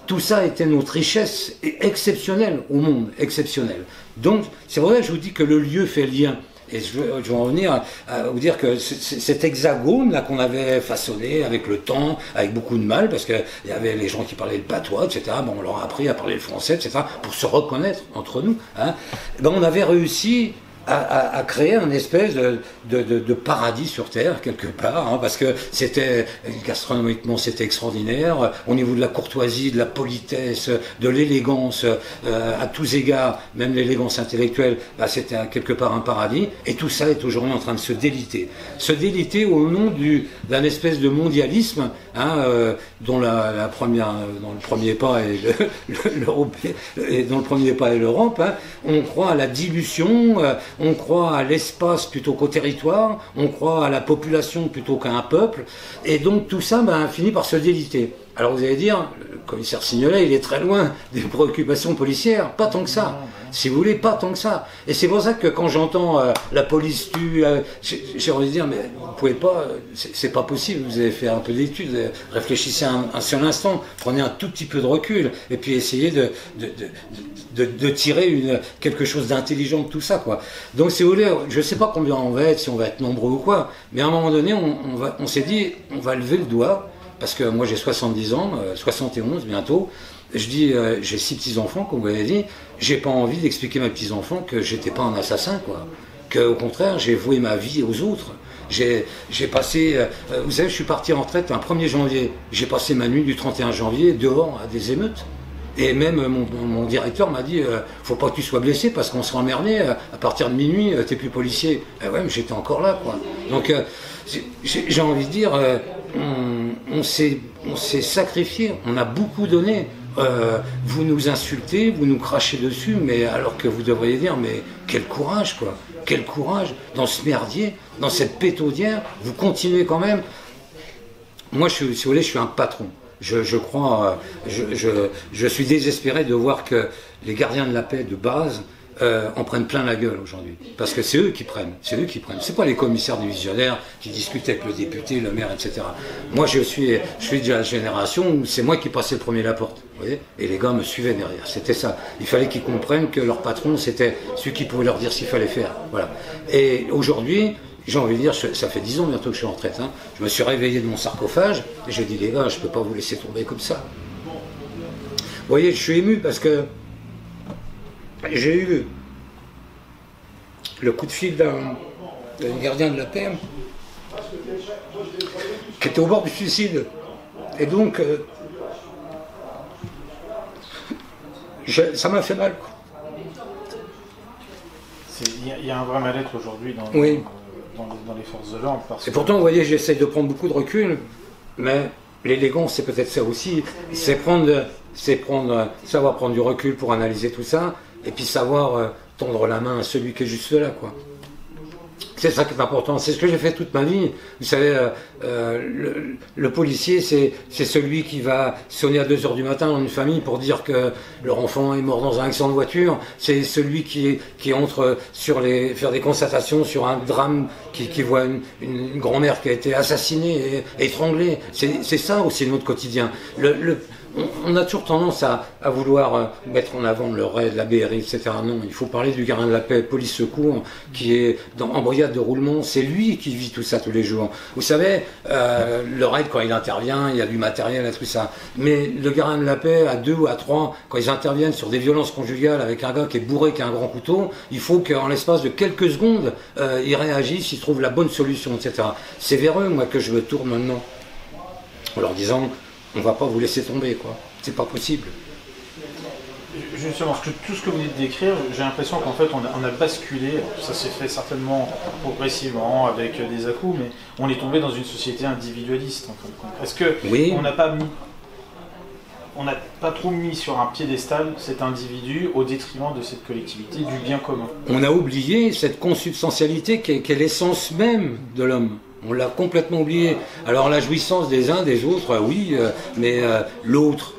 Tout ça était notre richesse exceptionnelle au monde, exceptionnelle. Donc, c'est pour ça que je vous dis que le lieu fait lien. Et je vais en revenir à vous dire que cet hexagone là qu'on avait façonné avec le temps, avec beaucoup de mal, parce qu'il y avait les gens qui parlaient le patois, etc. Bon, on leur a appris à parler le français, etc. pour se reconnaître entre nous. Hein. Ben, on avait réussi à créer un espèce de paradis sur Terre, quelque part, hein, parce que c'était, gastronomiquement, c'était extraordinaire, au niveau de la courtoisie, de la politesse, de l'élégance, à tous égards, même l'élégance intellectuelle, bah, c'était quelque part un paradis, et tout ça est aujourd'hui en train de se déliter. Se déliter au nom d'un espèce de mondialisme, hein, dont dans le premier pas est l'Europe, hein, on croit à la dilution, on croit à l'espace plutôt qu'au territoire, on croit à la population plutôt qu'à un peuple, et donc tout ça finit par se déliter. Alors vous allez dire, le commissaire Signolet, il est très loin des préoccupations policières, pas tant que ça, si vous voulez, pas tant que ça. Et c'est pour ça que quand j'entends la police tue, j'ai envie de dire, mais vous pouvez pas, c'est pas possible, vous avez fait un peu d'études, réfléchissez un seul instant, prenez un tout petit peu de recul, et puis essayez de tirer quelque chose d'intelligent de tout ça, quoi. Donc si vous voulez, je sais pas combien on va être, si on va être nombreux ou quoi, mais à un moment donné, on s'est dit, on va lever le doigt, parce que moi j'ai 70 ans, 71 bientôt, je dis, j'ai 6 petits-enfants, comme vous l'avez dit, j'ai pas envie d'expliquer à mes petits-enfants que j'étais pas un assassin, quoi. Qu'au contraire, j'ai voué ma vie aux autres. J'ai passé, vous savez, je suis parti en retraite un 1er janvier, j'ai passé ma nuit du 31 janvier dehors à des émeutes. Et même mon directeur m'a dit, faut pas que tu sois blessé parce qu'on sera emmerdé, à partir de minuit, t'es plus policier. Eh ouais, mais j'étais encore là, quoi. Donc, j'ai envie de dire, on s'est sacrifié, on a beaucoup donné. Vous nous insultez, vous nous crachez dessus, mais alors que vous devriez dire, mais quel courage, quoi. Quel courage dans ce merdier, dans cette pétaudière, vous continuez quand même. Moi, si vous voulez, je suis un patron. Je crois, je suis désespéré de voir que les gardiens de la paix de base en prennent plein la gueule aujourd'hui. Parce que c'est eux qui prennent, C'est pas les commissaires divisionnaires qui discutent avec le député, le maire, etc. Moi, je suis de la génération où c'est moi qui passais le premier la porte, vous voyez, et les gars me suivaient derrière. C'était ça. Il fallait qu'ils comprennent que leur patron, c'était celui qui pouvait leur dire ce qu'il fallait faire. Voilà. Et aujourd'hui, j'ai envie de dire, ça fait 10 ans bientôt que je suis en retraite, hein. Je me suis réveillé de mon sarcophage et j'ai dit, les gars, je ne peux pas vous laisser tomber comme ça. Vous voyez, je suis ému parce que j'ai eu le coup de fil d'un gardien de la paix qui était au bord du suicide. Et donc, ça m'a fait mal, quoi. Il y a un vrai mal-être aujourd'hui dans les forces de l'ordre. Et pourtant, vous voyez, j'essaye de prendre beaucoup de recul, mais l'élégance, c'est peut-être ça aussi. C'est savoir prendre du recul pour analyser tout ça, et puis savoir tendre la main à celui qui est juste là, quoi. C'est ça qui est important. C'est ce que j'ai fait toute ma vie. Vous savez, le policier, c'est celui qui va sonner à 2h du matin dans une famille pour dire que leur enfant est mort dans un accident de voiture. C'est celui qui entre faire des constatations sur un drame, qui voit une grand-mère qui a été assassinée et étranglée. C'est ça aussi notre quotidien. on a toujours tendance à vouloir mettre en avant le raid, la BRI, etc. Non, il faut parler du gardien de la paix, police secours, qui est en brigade de roulement. C'est lui qui vit tout ça tous les jours. Vous savez, le raid, quand il intervient, il y a du matériel et tout ça. Mais le gardien de la paix, à 2 ou à 3, quand ils interviennent sur des violences conjugales avec un gars qui est bourré, qui a un grand couteau, il faut qu'en l'espace de quelques secondes, il réagisse, il trouve la bonne solution, etc. C'est vers eux, moi, que je me tourne maintenant, en leur disant, on va pas vous laisser tomber, quoi. C'est pas possible. Justement, tout ce que vous venez de décrire, j'ai l'impression qu'en fait on a basculé, ça s'est fait certainement progressivement avec des à-coups, mais on est tombé dans une société individualiste en fin de compte. Est-ce que oui. on n'a pas trop mis sur un piédestal cet individu au détriment de cette collectivité, du bien commun? On a oublié cette consubstantialité qui est l'essence même de l'homme. On l'a complètement oublié. Alors la jouissance des uns, des autres, oui, mais l'autre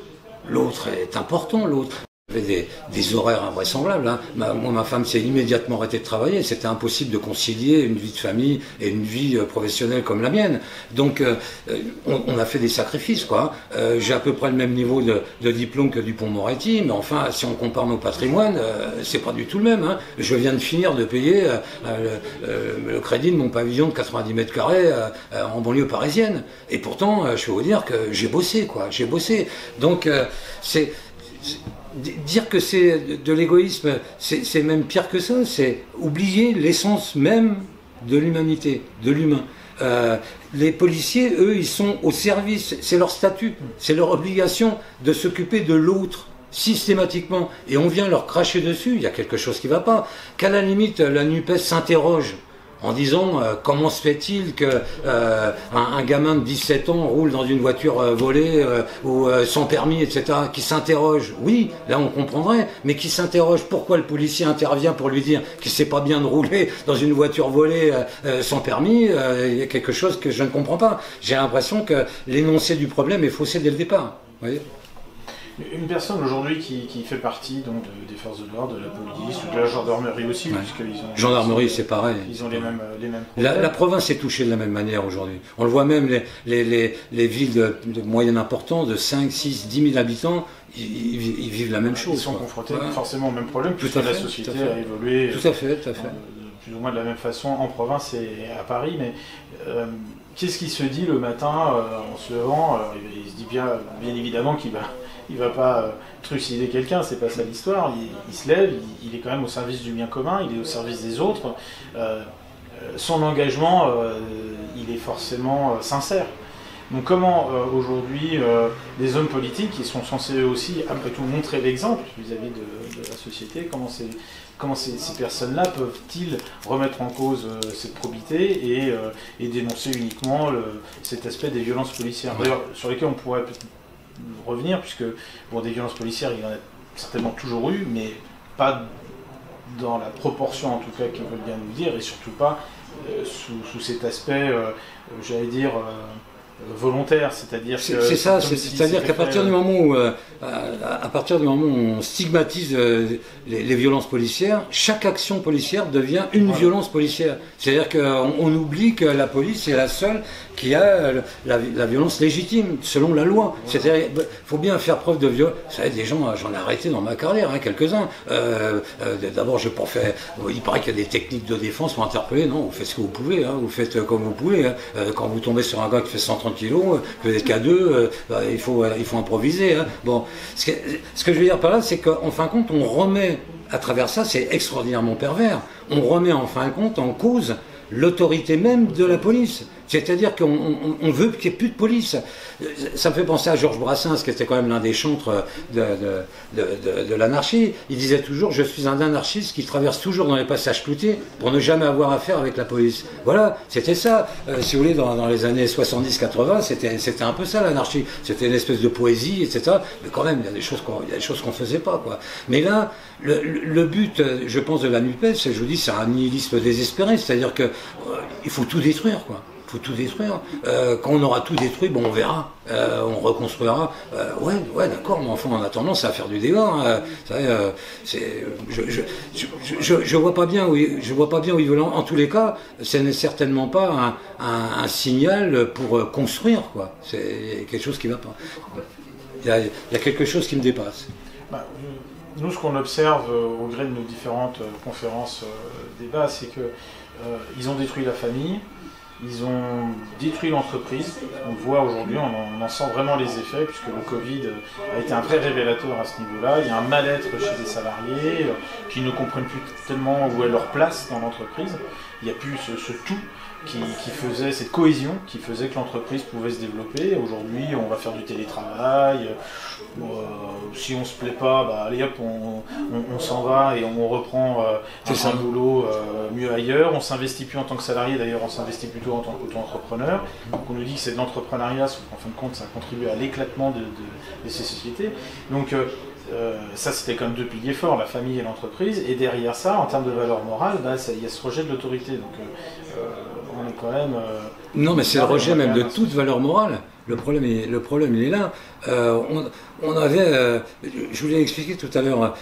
est important, l'autre. Il y avait des horaires invraisemblables. Hein. Moi, ma femme s'est immédiatement arrêtée de travailler. C'était impossible de concilier une vie de famille et une vie professionnelle comme la mienne. Donc, on a fait des sacrifices, quoi. J'ai à peu près le même niveau de diplôme que Dupond-Moretti, mais enfin, si on compare nos patrimoines, c'est pas du tout le même. Hein. Je viens de finir de payer le crédit de mon pavillon de 90 mètres carrés en banlieue parisienne. Et pourtant, je peux vous dire que j'ai bossé, quoi. J'ai bossé. Donc, dire que c'est de l'égoïsme, c'est même pire que ça, c'est oublier l'essence même de l'humanité, de l'humain. Les policiers, eux, ils sont au service, c'est leur statut, c'est leur obligation de s'occuper de l'autre, systématiquement. Et on vient leur cracher dessus, il y a quelque chose qui ne va pas. Qu'à la limite, la NUPES s'interroge en disant comment se fait-il que un gamin de 17 ans roule dans une voiture volée ou sans permis, etc., qui s'interroge, oui, là on comprendrait, mais qui s'interroge pourquoi le policier intervient pour lui dire qu'il ne sait pas bien de rouler dans une voiture volée sans permis, il y a quelque chose que je ne comprends pas. J'ai l'impression que l'énoncé du problème est faussé dès le départ. Vous voyez ? Une personne aujourd'hui qui fait partie donc, des forces de l'ordre, de la police ou de la gendarmerie aussi, ouais. puisqu'ils ont... Gendarmerie, c'est pareil. Ils ont les mêmes la province est touchée de la même manière aujourd'hui. On le voit même, les villes de moyenne importance, de 5, 6, 10 000 habitants, ils vivent la même chose. Ils sont confrontés forcément au même problème, puisque la société a évolué tout à fait. Plus ou moins de la même façon en province et à Paris. Mais qu'est-ce qui se dit le matin en se levant? Il se dit bien évidemment qu'il va pas trucider quelqu'un, c'est pas ça l'histoire. Il se lève, il est quand même au service du bien commun, il est au service des autres. Son engagement, il est forcément sincère. Donc comment aujourd'hui des hommes politiques qui sont censés aussi après tout montrer l'exemple vis-à-vis de la société, comment ces personnes-là peuvent-ils remettre en cause cette probité et dénoncer uniquement cet aspect des violences policières, d'ailleurs sur lesquelles on pourrait peut-être revenir, puisque pour des violences policières il y en a certainement toujours eu, mais pas dans la proportion en tout cas qu'ils veulent bien nous dire, et surtout pas sous cet aspect, j'allais dire, volontaire, c'est-à-dire que... C'est ça, c'est-à-dire qu'à partir du moment où on stigmatise les violences policières, chaque action policière devient une violence policière. C'est-à-dire qu'on oublie que la police est la seule qui a la violence légitime, selon la loi. C'est-à-dire qu'il faut bien faire preuve de violence. Vous savez, des gens, j'en ai arrêté dans ma carrière, quelques-uns. D'abord, j'ai pas fait... Il paraît qu'il y a des techniques de défense pour interpeller. Non, vous faites ce que vous pouvez, vous faites comme vous pouvez. Quand vous tombez sur un gars qui fait 130 kilos, que vous êtes qu'à deux, il faut improviser. Bon, ce que je veux dire par là, c'est qu'en fin de compte, on remet, à travers ça, c'est extraordinairement pervers, on remet en fin de compte en cause l'autorité même de la police. C'est-à-dire qu'on veut qu'il n'y ait plus de police. Ça me fait penser à Georges Brassens, qui était quand même l'un des chantres de l'anarchie. Il disait toujours « Je suis un anarchiste qui traverse toujours dans les passages cloutés pour ne jamais avoir affaire avec la police. » Voilà, c'était ça. Si vous voulez, dans les années 70-80, c'était un peu ça l'anarchie. C'était une espèce de poésie, etc. Mais quand même, il y a des choses qu'on ne faisait pas, quoi. Mais là, le but, je pense, de la NUPES, je vous dis, c'est un nihilisme désespéré. C'est-à-dire qu'il faut tout détruire, quoi. Il faut tout détruire. Quand on aura tout détruit, bon, on verra, on reconstruira. Ouais, d'accord, mais enfin, en attendant, ça va faire du débat. Vous savez, je vois pas bien où ils veulent. En tous les cas, ce n'est certainement pas un signal pour construire, quoi. C'est quelque chose qui ne va pas. il y a quelque chose qui me dépasse. Bah, nous, ce qu'on observe au gré de nos différentes conférences, débats, c'est que ils ont détruit la famille, ils ont détruit l'entreprise. On le voit aujourd'hui, on en sent vraiment les effets, puisque le Covid a été un vrai révélateur à ce niveau-là. Il y a un mal-être chez les salariés qui ne comprennent plus tellement où est leur place dans l'entreprise. Il n'y a plus ce tout qui faisait cette cohésion, qui faisait que l'entreprise pouvait se développer. Aujourd'hui, on va faire du télétravail. Si on se plaît pas, bah, allez hop, on s'en va et on reprend un boulot mieux ailleurs. On s'investit plus en tant que salarié, d'ailleurs on s'investit plutôt en tant qu'auto-entrepreneur. Donc on nous dit que c'est de l'entrepreneuriat, sauf qu'en fin de compte ça contribue à l'éclatement de ces sociétés. Donc ça c'était comme deux piliers forts, la famille et l'entreprise. Et derrière ça, en termes de valeur morale, bah, il y a ce rejet de l'autorité. Donc on est quand même... non mais c'est le rejet même de toute valeur morale. Le problème il est là. On avait, je vous l'ai expliqué tout à l'heure,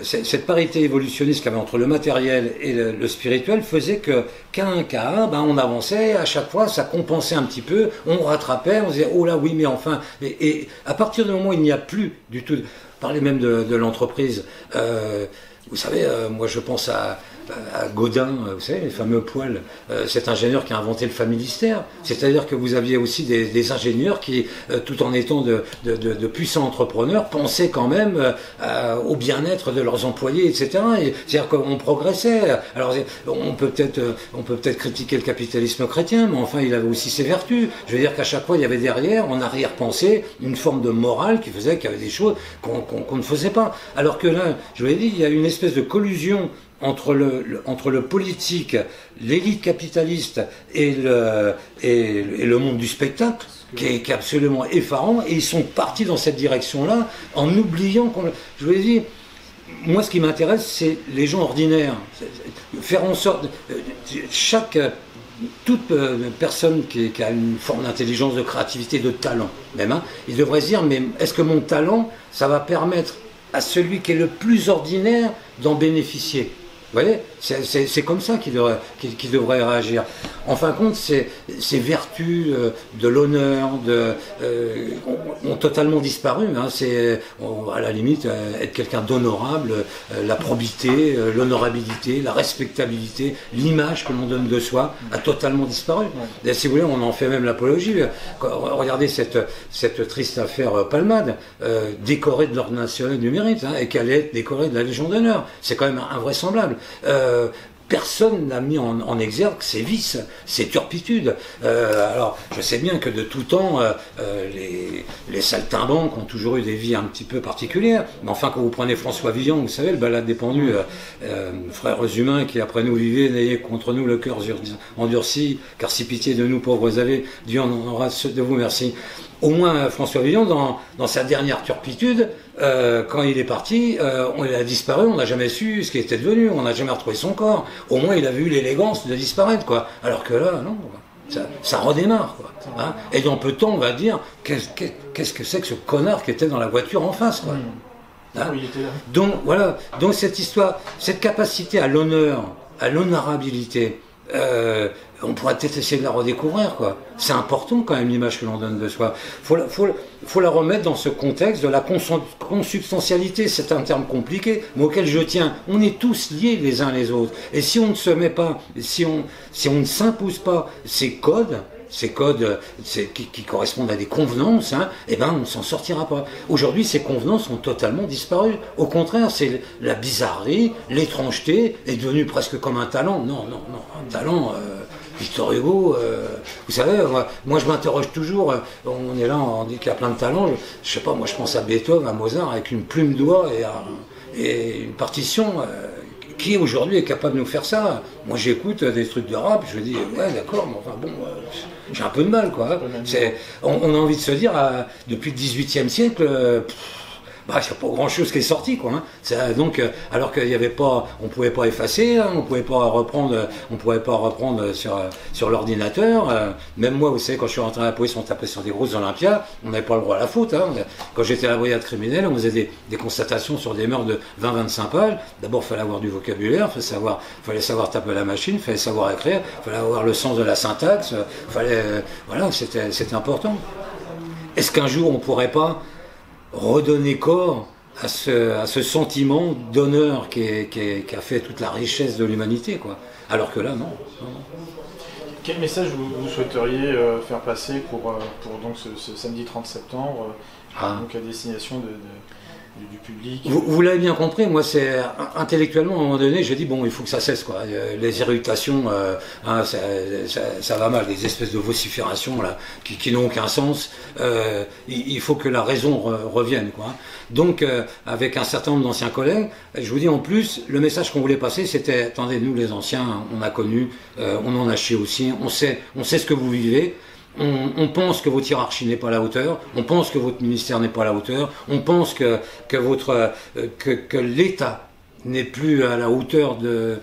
cette parité évolutionniste qu'il y avait entre le matériel et le spirituel faisait que qu'à un, ben, on avançait, à chaque fois ça compensait un petit peu, on rattrapait, on disait oh là oui mais enfin, et à partir du moment où il n'y a plus du tout, parler même de l'entreprise, vous savez, moi je pense à Godin, vous savez, les fameux poils, cet ingénieur qui a inventé le familistère. C'est-à-dire que vous aviez aussi des ingénieurs qui, tout en étant de puissants entrepreneurs, pensaient quand même au bien-être de leurs employés, etc. C'est-à-dire qu'on progressait. Alors, on peut peut-être critiquer le capitalisme chrétien, mais enfin, il avait aussi ses vertus. Je veux dire qu'à chaque fois, il y avait derrière, en arrière-pensée, une forme de morale qui faisait qu'il y avait des choses qu'on ne faisait pas. Alors que là, je vous l'ai dit, il y a une espèce de collusion entre le politique, l'élite capitaliste et le monde du spectacle, qui est absolument effarant, et ils sont partis dans cette direction-là en oubliant je vous l'ai dit, moi ce qui m'intéresse c'est les gens ordinaires, faire en sorte, toute personne qui a une forme d'intelligence, de créativité, de talent même, hein, il devrait se dire mais est-ce que mon talent ça va permettre à celui qui est le plus ordinaire d'en bénéficier? Vous voyez, c'est comme ça qu'il devrait réagir. En fin de compte, ces vertus de l'honneur ont totalement disparu. Hein. À la limite, être quelqu'un d'honorable, la probité, l'honorabilité, la respectabilité, l'image que l'on donne de soi a totalement disparu. Et si vous voulez, on en fait même l'apologie. Regardez cette triste affaire Palmade, décorée de l'Ordre national du mérite, hein, et qu'elle est décorée de la Légion d'honneur. C'est quand même invraisemblable. Personne n'a mis en exergue ses vices, ses turpitudes. Alors, je sais bien que de tout temps, les saltimbanques ont toujours eu des vies un petit peu particulières. Mais enfin, quand vous prenez François Villon, vous savez, le balade des pendus, frères humains qui après nous vivaient, n'ayez contre nous le cœur endurci, car si pitié de nous pauvres avez, Dieu en aura de vous merci. Au moins, François Villon, dans sa dernière turpitude, quand il est parti, il a disparu, on n'a jamais su ce qu'il était devenu, on n'a jamais retrouvé son corps. Au moins, il avait eu l'élégance de disparaître, quoi. Alors que là, non, ça redémarre, quoi. Hein, et dans peu de temps, on va dire, qu'est-ce que c'est que ce connard qui était dans la voiture en face, quoi. Hein, donc, voilà. Donc, cette histoire, cette capacité à l'honneur, à l'honorabilité, on pourrait peut-être essayer de la redécouvrir, quoi. C'est important quand même l'image que l'on donne de soi. Faut la remettre dans ce contexte de la consubstantialité. C'est un terme compliqué, mais auquel je tiens. On est tous liés les uns les autres. Et si on ne se met pas, si on ne s'impose pas ces codes qui correspondent à des convenances, hein, eh ben on ne s'en sortira pas. Aujourd'hui, ces convenances ont totalement disparu. Au contraire, c'est la bizarrerie, l'étrangeté est devenu presque comme un talent. Non, un talent. Victor Hugo, vous savez, moi je m'interroge toujours, on est là, on dit qu'il y a plein de talents, je sais pas, moi je pense à Beethoven, à Mozart, avec une plume d'oie et une partition, qui aujourd'hui est capable de nous faire ça? Moi j'écoute des trucs de rap, je me dis, ouais d'accord, mais enfin bon, j'ai un peu de mal, quoi. On a envie de se dire, depuis le XVIIIe siècle, il n'y a pas grand chose qui est sorti, quoi. Hein. Donc, alors qu'il n'y avait pas, on pouvait pas effacer, hein, on pouvait pas reprendre sur l'ordinateur. Même moi, vous savez, quand je suis rentré à la police, on tapait sur des grosses Olympias, on n'avait pas le droit à la faute. Hein. Quand j'étais à la brigade criminelle, on faisait des constatations sur des meurtres de 20-25 pages. D'abord, il fallait avoir du vocabulaire, il fallait savoir taper la machine, il fallait savoir écrire, il fallait avoir le sens de la syntaxe, voilà, c'était important. Est-ce qu'un jour on pourrait pas redonner corps à ce sentiment d'honneur qui a fait toute la richesse de l'humanité, quoi. Alors que là, non. Quel message vous souhaiteriez faire passer pour donc ce samedi 30 septembre, donc à destination du public? Vous l'avez bien compris, moi c'est intellectuellement à un moment donné, j'ai dit bon, il faut que ça cesse, quoi. Les irritations, ça va mal, des espèces de vociférations là qui n'ont aucun sens. Il faut que la raison revienne, quoi. Donc avec un certain nombre d'anciens collègues, je vous dis en plus, le message qu'on voulait passer, c'était attendez, nous les anciens, on a connu, on en a chié aussi, on sait ce que vous vivez. On pense que votre hiérarchie n'est pas à la hauteur, on pense que votre ministère n'est pas à la hauteur, on pense que l'État n'est plus à la hauteur de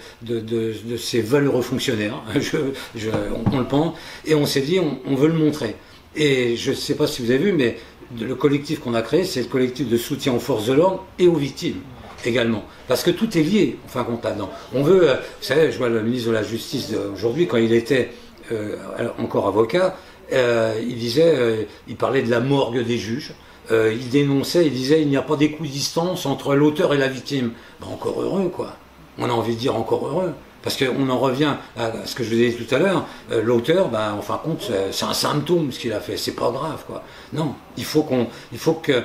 ces valeureux fonctionnaires, on le pense, et on s'est dit on veut le montrer. Et je ne sais pas si vous avez vu, mais le collectif qu'on a créé, c'est le collectif de soutien aux forces de l'ordre et aux victimes également, parce que tout est lié, enfin, compte là-dedans. On veut, vous savez, je vois le ministre de la Justice aujourd'hui, quand il était encore avocat, il parlait de la morgue des juges, il dénonçait, il disait il n'y a pas d'équidistance entre l'auteur et la victime. Ben, encore heureux, quoi. On a envie de dire encore heureux, parce qu'on en revient à ce que je vous ai dit tout à l'heure, l'auteur, ben, en fin de compte, c'est un symptôme ce qu'il a fait, c'est pas grave, quoi. Non, il faut que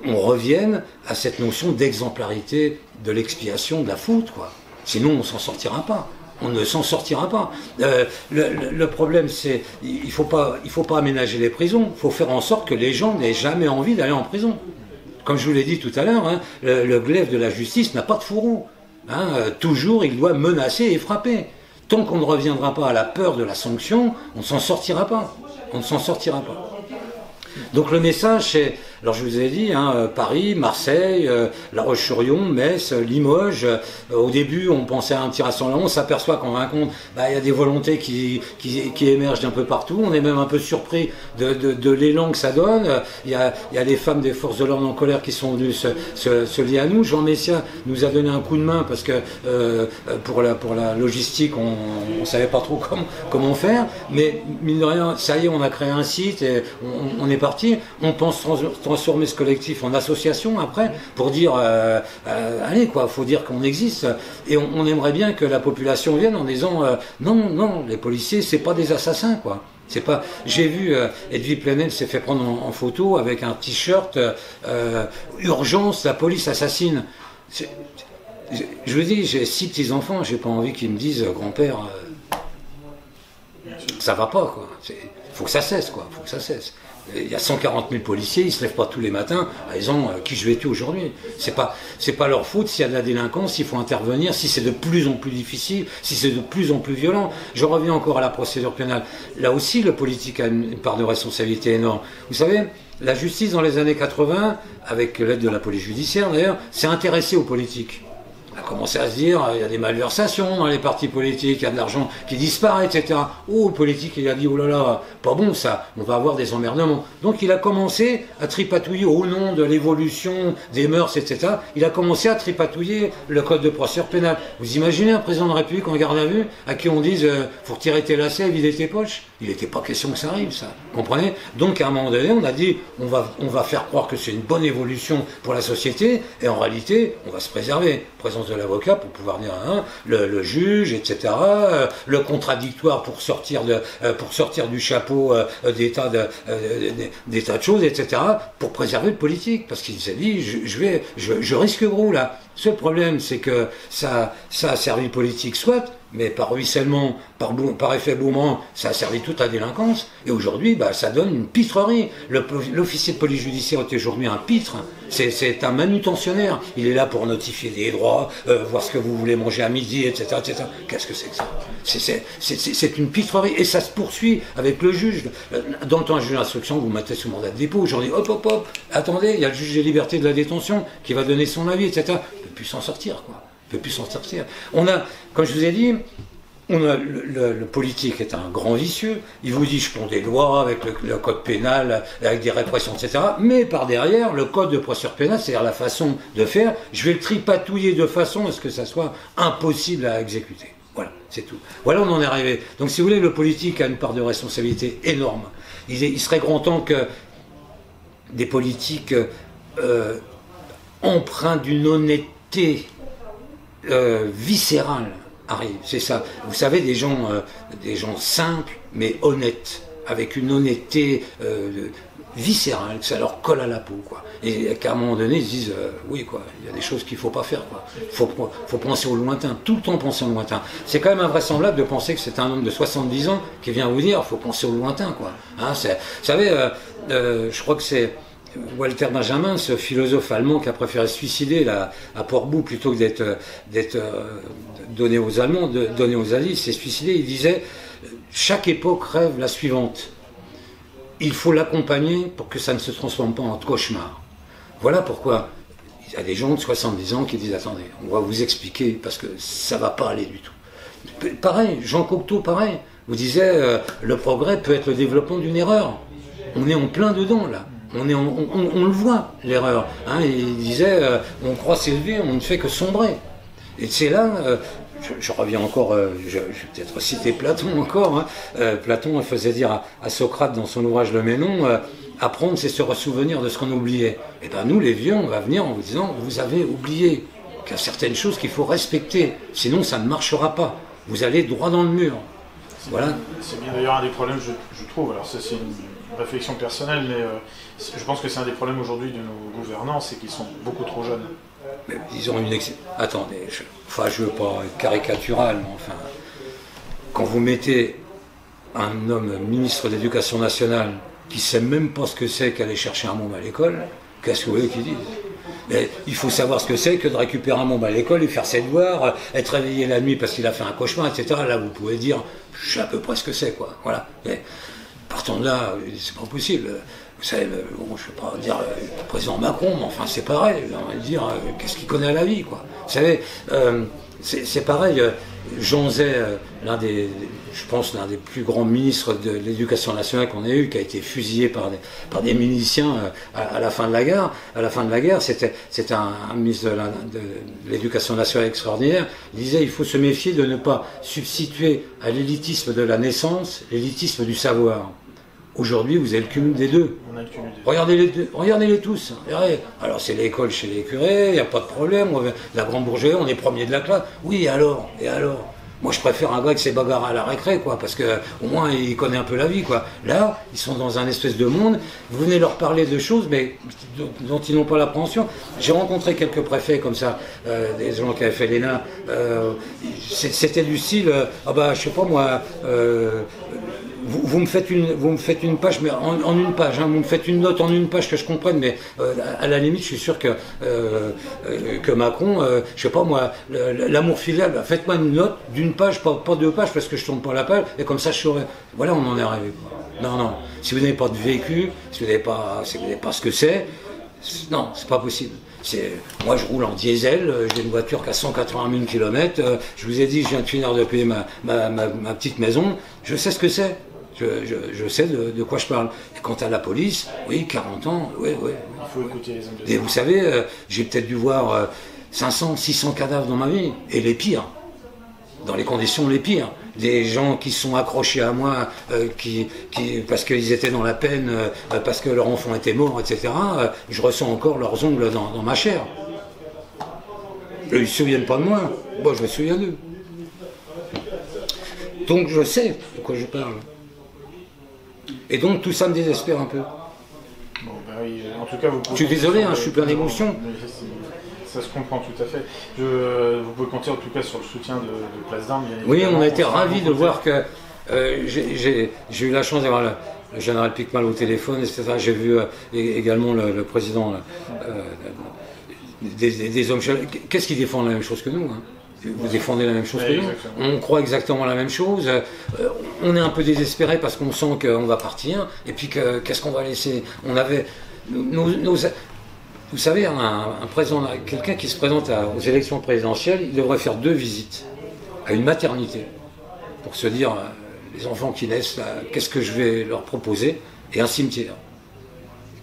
on revienne à cette notion d'exemplarité de l'expiation de la faute, quoi. Sinon on s'en sortira pas. On ne s'en sortira pas. Le problème, c'est il faut pas aménager les prisons. Il faut faire en sorte que les gens n'aient jamais envie d'aller en prison. Comme je vous l'ai dit tout à l'heure, hein, le glaive de la justice n'a pas de fourreau. Hein, toujours, il doit menacer et frapper. Tant qu'on ne reviendra pas à la peur de la sanction, on ne s'en sortira pas. On ne s'en sortira pas. Donc le message, c'est, alors je vous ai dit, hein, Paris, Marseille, La Roche-sur-Yon, Metz, Limoges. Au début, on pensait à un petit rassemblement, on s'aperçoit qu'en fin de compte, il y a des volontés qui émergent d'un peu partout. On est même un peu surpris de l'élan que ça donne. Il y a les femmes des forces de l'ordre en colère qui sont venues se lier à nous. Jean Messia nous a donné un coup de main parce que pour la logistique, on savait pas trop comment faire. Mais mine de rien, ça y est, on a créé un site et on est parti. On pense transformer ce collectif en association après pour dire allez, quoi, faut dire qu'on existe, et on aimerait bien que la population vienne en disant non, les policiers c'est pas des assassins, quoi. C'est pas. J'ai vu Edwy Plenel s'est fait prendre en photo avec un t-shirt urgence, la police assassine. Je vous dis, j'ai 6 petits enfants, j'ai pas envie qu'ils me disent grand-père ça va pas, quoi. Faut que ça cesse, quoi. Faut que ça cesse. Il y a 140 000 policiers, ils ne se lèvent pas tous les matins en disant qui je vais tuer aujourd'hui. C'est pas leur faute s'il y a de la délinquance, il faut intervenir, si c'est de plus en plus difficile, si c'est de plus en plus violent. Je reviens encore à la procédure pénale. Là aussi, le politique a une part de responsabilité énorme. Vous savez, la justice dans les années 80, avec l'aide de la police judiciaire d'ailleurs, s'est intéressée aux politiques. On a commencé à se dire, il y a des malversations dans les partis politiques, il y a de l'argent qui disparaît, etc. Oh, le politique, il a dit, oh là là, pas bon ça, on va avoir des emmerdements. Donc il a commencé à tripatouiller au nom de l'évolution des mœurs, etc. Il a commencé à tripatouiller le code de procédure pénale. Vous imaginez un président de la République en garde à vue, à qui on dise, faut retirer tes lacets, vider tes poches? Il n'était pas question que ça arrive, ça. Vous comprenez? Donc à un moment donné, on a dit, on va faire croire que c'est une bonne évolution pour la société, et en réalité, on va se préserver. Présence de l'avocat pour pouvoir dire le juge, etc. Le contradictoire pour sortir du chapeau des tas de choses, etc. Pour préserver le politique, parce qu'il s'est dit je risque gros là. Ce problème, c'est que ça a servi le politique, soit, mais par ruissellement, par effet boomerang, ça a servi toute la délinquance. Et aujourd'hui, ça donne une pitrerie. L'officier de police judiciaire est aujourd'hui un pitre. C'est un manutentionnaire. Il est là pour notifier des droits, voir ce que vous voulez manger à midi, etc. etc. Qu'est-ce que c'est que ça? C'est une pitrerie. Et ça se poursuit avec le juge. Dans le temps, un juge d'instruction, vous mettez sous mandat de dépôt. Aujourd'hui, hop, attendez, il y a le juge des libertés de la détention qui va donner son avis, etc. Il ne peut plus s'en sortir, quoi. Il ne peut plus s'en sortir. On a, comme je vous ai dit, le politique est un grand vicieux. Il vous dit je prends des lois avec le code pénal, avec des répressions, etc. Mais par derrière, le code de procédure pénale, c'est-à-dire la façon de faire, je vais le tripatouiller de façon à ce que ça soit impossible à exécuter. Voilà, c'est tout. Voilà, on en est arrivé. Donc si vous voulez, le politique a une part de responsabilité énorme. Il serait grand temps que des politiques empreint d'une honnêteté viscérale arrive. C'est ça. Vous savez, des gens simples, mais honnêtes, avec une honnêteté viscérale, que ça leur colle à la peau, quoi. Et qu'à un moment donné, ils se disent, oui, quoi, il y a des choses qu'il ne faut pas faire, quoi. Faut penser au lointain, tout le temps penser au lointain. C'est quand même invraisemblable de penser que c'est un homme de 70 ans qui vient vous dire, faut penser au lointain, quoi. Hein, vous savez, je crois que c'est Walter Benjamin, ce philosophe allemand qui a préféré se suicider à Portbou plutôt que d'être donné aux Allemands, donné aux Alliés, il s'est suicidé. Il disait, chaque époque rêve la suivante. Il faut l'accompagner pour que ça ne se transforme pas en cauchemar. Voilà pourquoi il y a des gens de 70 ans qui disent, attendez, on va vous expliquer parce que ça ne va pas aller du tout. Pareil, Jean Cocteau, pareil, vous disait, le progrès peut être le développement d'une erreur. On est en plein dedans, là. On le voit, l'erreur. Hein, il disait, on croit s'élever, on ne fait que sombrer. Et c'est là, je reviens encore, je vais peut-être citer Platon encore. Hein, Platon faisait dire à Socrate dans son ouvrage Le Ménon, apprendre c'est se ressouvenir de ce qu'on oubliait. Et bien nous, les vieux, on va venir en vous disant, vous avez oublié qu'il y a certaines choses qu'il faut respecter, sinon ça ne marchera pas. Vous allez droit dans le mur. Voilà. C'est bien d'ailleurs un des problèmes, je trouve. Alors ça, c'est une réflexion personnelle, mais je pense que c'est un des problèmes aujourd'hui de nos gouvernants, c'est qu'ils sont beaucoup trop jeunes. Mais ils ont une attendez, je veux pas être caricatural, mais enfin, quand vous mettez un homme ministre de l'Éducation nationale qui sait même pas ce que c'est qu'aller chercher un môme à l'école, qu'est-ce que vous voulez qu'ils disent? Mais il faut savoir ce que c'est que de récupérer un môme à l'école et faire ses devoirs, être réveillé la nuit parce qu'il a fait un cauchemar, etc. Là, vous pouvez dire, je sais à peu près ce que c'est, quoi. Voilà. Mais partant de là, c'est pas possible. Vous savez, bon, je ne vais pas dire le président Macron, mais enfin, c'est pareil. On va dire, qu'est-ce qu'il connaît à la vie, quoi. Vous savez, c'est pareil. Jean Zay, je pense, l'un des plus grands ministres de l'Éducation nationale qu'on ait eu, qui a été fusillé par des miliciens à la fin de la guerre. À la fin de la guerre, c'était un ministre de l'Éducation nationale extraordinaire. Il disait, il faut se méfier de ne pas substituer à l'élitisme de la naissance l'élitisme du savoir. Aujourd'hui, vous avez le cumul des deux. On a le cumul des deux. Regardez-les tous. Regardez. Alors, c'est l'école chez les curés, il n'y a pas de problème. La grande bourgeoisie, on est premier de la classe. Oui, et alors? Moi, je préfère un gars qui s'est bagarré à la récré, quoi, parce qu'au moins, il connaît un peu la vie, quoi. Là, ils sont dans un espèce de monde. Vous venez leur parler de choses, mais dont ils n'ont pas l'appréhension. J'ai rencontré quelques préfets comme ça, des gens qui avaient fait l'ENA. C'était du style, je sais pas moi. Vous me faites une page, mais en une page, hein, vous me faites une note en une page que je comprenne, mais à la limite, je suis sûr que Macron, je sais pas moi, l'amour filial, faites-moi une note d'une page, pas deux pages, parce que je tourne pas la page, et comme ça je saurais. Voilà, on en est arrivé. Non, si vous n'avez pas de vécu, si vous n'avez pas ce que c'est, non, c'est pas possible. Moi, je roule en diesel, j'ai une voiture qui a 180 000 km, je vous ai dit, je viens de finir de payer ma petite maison, je sais ce que c'est. Je sais de quoi je parle. Et quant à la police, oui, 40 ans, oui. Il faut écouter les hommes de Et vous savez, j'ai peut-être dû voir 500, 600 cadavres dans ma vie, et les pires, dans les conditions les pires. Des gens qui sont accrochés à moi, parce qu'ils étaient dans la peine, parce que leur enfant était mort, etc. Je ressens encore leurs ongles dans ma chair. Eux, ils ne se souviennent pas de moi. Moi, je me souviens d'eux. Donc, je sais de quoi je parle. Et donc tout ça me désespère un peu. Bon, oui, en tout cas, je suis désolé, je suis plein d'émotions. Ça se comprend tout à fait. Vous pouvez compter en tout cas sur le soutien de Place d'Armes. Oui, on a été ravis de voir que j'ai eu la chance d'avoir le général Picmal au téléphone, etc. J'ai vu également le président des hommes. Qu'est-ce qu'ils défendent la même chose que nous, hein? Vous défendez la même chose que nous. On croit exactement la même chose. On est un peu désespéré parce qu'on sent qu'on va partir. Et puis qu'est-ce qu'on va laisser? On avait vous savez, un président, quelqu'un qui se présente aux élections présidentielles, il devrait faire 2 visites à une maternité pour se dire les enfants qui naissent, qu'est-ce que je vais leur proposer, et un cimetière.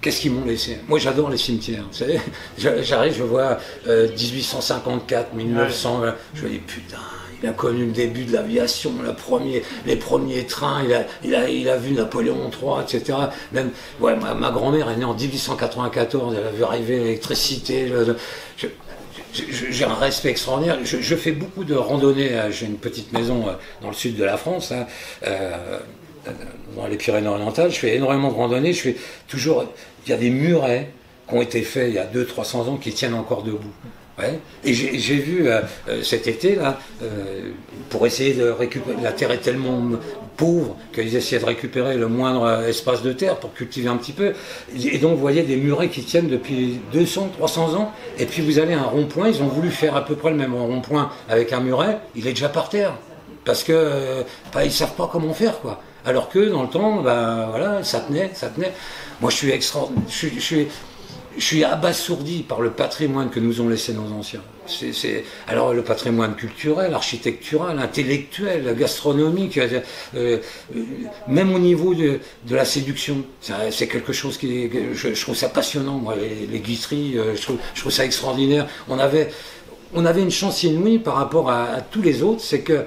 Qu'est-ce qu'ils m'ont laissé? Moi, j'adore les cimetières. Vous savez, j'arrive, je vois 1854, 1900, je me dis putain, il il a connu le début de l'aviation, les premiers trains, il a vu Napoléon III, etc. Même, ouais, ma grand-mère est née en 1894, elle a vu arriver l'électricité. J'ai un respect extraordinaire. Je fais beaucoup de randonnées. J'ai une petite maison dans le sud de la France, hein, dans les Pyrénées-Orientales. Je fais énormément de randonnées. Je fais toujours. Il y a des murets qui ont été faits il y a 200-300 ans qui tiennent encore debout. Ouais. Et j'ai vu cet été là, pour essayer de récupérer. La terre est tellement pauvre qu'ils essayaient de récupérer le moindre espace de terre pour cultiver un petit peu. Et donc vous voyez des murets qui tiennent depuis 200-300 ans. Et puis vous allez à un rond-point, ils ont voulu faire à peu près le même rond-point avec un muret, il est déjà par terre. Parce que ils savent pas comment faire, quoi. Alors que dans le temps, voilà, ça tenait. Moi je suis extraordinaire. Je suis abasourdi par le patrimoine que nous ont laissé nos anciens. Alors le patrimoine culturel, architectural, intellectuel, gastronomique, même au niveau de la séduction. C'est quelque chose je trouve ça passionnant, moi, les Guitry, je trouve ça extraordinaire. On avait une chance inouïe par rapport à tous les autres, c'est que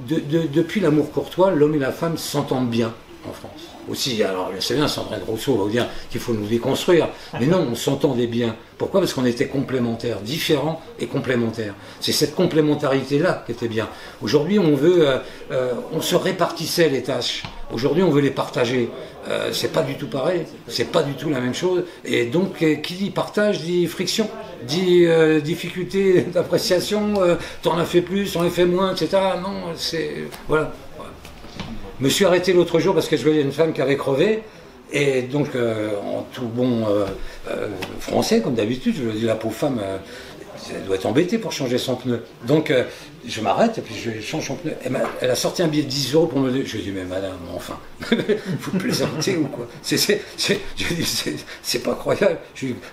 depuis l'amour courtois, l'homme et la femme s'entendent bien en France. Aussi, alors c'est bien, Sandrine Rousseau va vous dire qu'il faut nous déconstruire, mais non, on s'entendait bien. Pourquoi? Parce qu'on était complémentaires, différents et complémentaires. C'est cette complémentarité-là qui était bien. Aujourd'hui, on se répartissait les tâches. Aujourd'hui, on veut les partager. C'est pas du tout pareil, c'est pas du tout la même chose. Et donc, qui dit partage dit friction, dit difficulté d'appréciation, t'en as fait plus, on en a fait moins, etc. Non, voilà. Je me suis arrêté l'autre jour parce que je voyais une femme qui avait crevé, et donc en tout bon français, comme d'habitude, je dis la pauvre femme, elle doit être embêtée pour changer son pneu. Donc je m'arrête et puis je change son pneu. Elle a sorti un billet de 10 € pour me dire. Je dis mais madame, enfin, vous plaisantez ou quoi? Je dis c'est pas croyable.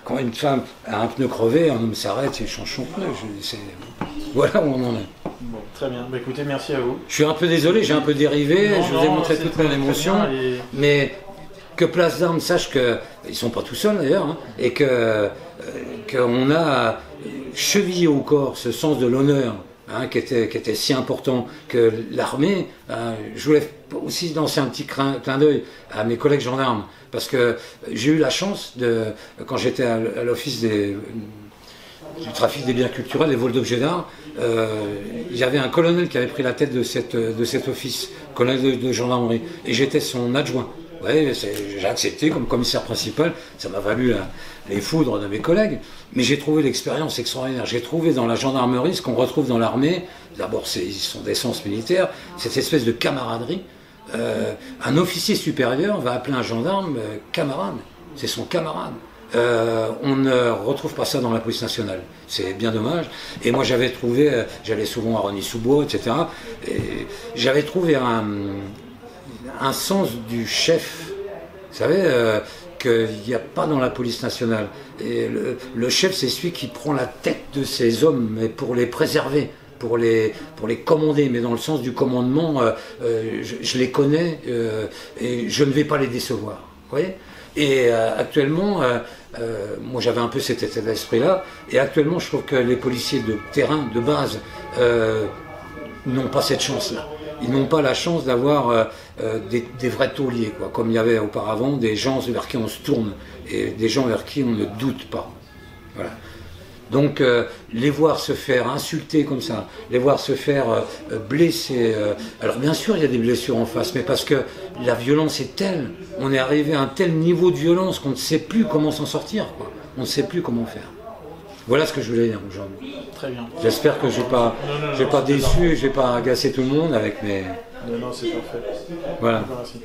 Quand une femme a un pneu crevé, un homme s'arrête et change son pneu. Voilà où on en est. Bon, très bien. Bah, écoutez, merci à vous. Je suis un peu désolé, j'ai un peu dérivé, je vous ai montré toute mon émotion, mais que Place d'Armes sache qu'ils ne sont pas tout seuls d'ailleurs, hein, et qu'on a chevillé au corps ce sens de l'honneur, hein, qui était si important, que l'armée, je voulais aussi lancer un petit clin d'œil à mes collègues gendarmes, parce que j'ai eu la chance, quand j'étais à l'office du trafic des biens culturels, des vols d'objets d'art, il y avait un colonel qui avait pris la tête de cet office, colonel de gendarmerie, et j'étais son adjoint. Ouais, j'ai accepté comme commissaire principal, ça m'a valu les foudres de mes collègues, mais j'ai trouvé l'expérience extraordinaire. J'ai trouvé dans la gendarmerie ce qu'on retrouve dans l'armée. D'abord, ils sont d'essence militaire, cette espèce de camaraderie. Un officier supérieur va appeler un gendarme camarade, c'est son camarade. On ne retrouve pas ça dans la police nationale, c'est bien dommage. Et moi j'avais trouvé, j'allais souvent à Rosny-sous-Bois, etc. Et j'avais trouvé un sens du chef, vous savez, qu'il n'y a pas dans la police nationale. Et le chef, c'est celui qui prend la tête de ses hommes, mais pour les préserver, pour les commander, mais dans le sens du commandement, je les connais et je ne vais pas les décevoir. Vous voyez? Et actuellement, moi j'avais un peu cet état d'esprit-là, et actuellement je trouve que les policiers de terrain, de base, n'ont pas cette chance-là. Ils n'ont pas la chance d'avoir des vrais tauliers, quoi, comme il y avait auparavant, des gens vers qui on se tourne, et des gens vers qui on ne doute pas. Voilà. Donc les voir se faire insulter comme ça, les voir se faire blesser, alors bien sûr il y a des blessures en face, mais parce que la violence est telle, on est arrivé à un tel niveau de violence qu'on ne sait plus comment s'en sortir, quoi. On ne sait plus comment faire. Voilà ce que je voulais dire aujourd'hui. Très bien. J'espère que je n'ai pas déçu, je n'ai pas agacé tout le monde avec mes... Non, c'est parfait. Voilà. Merci.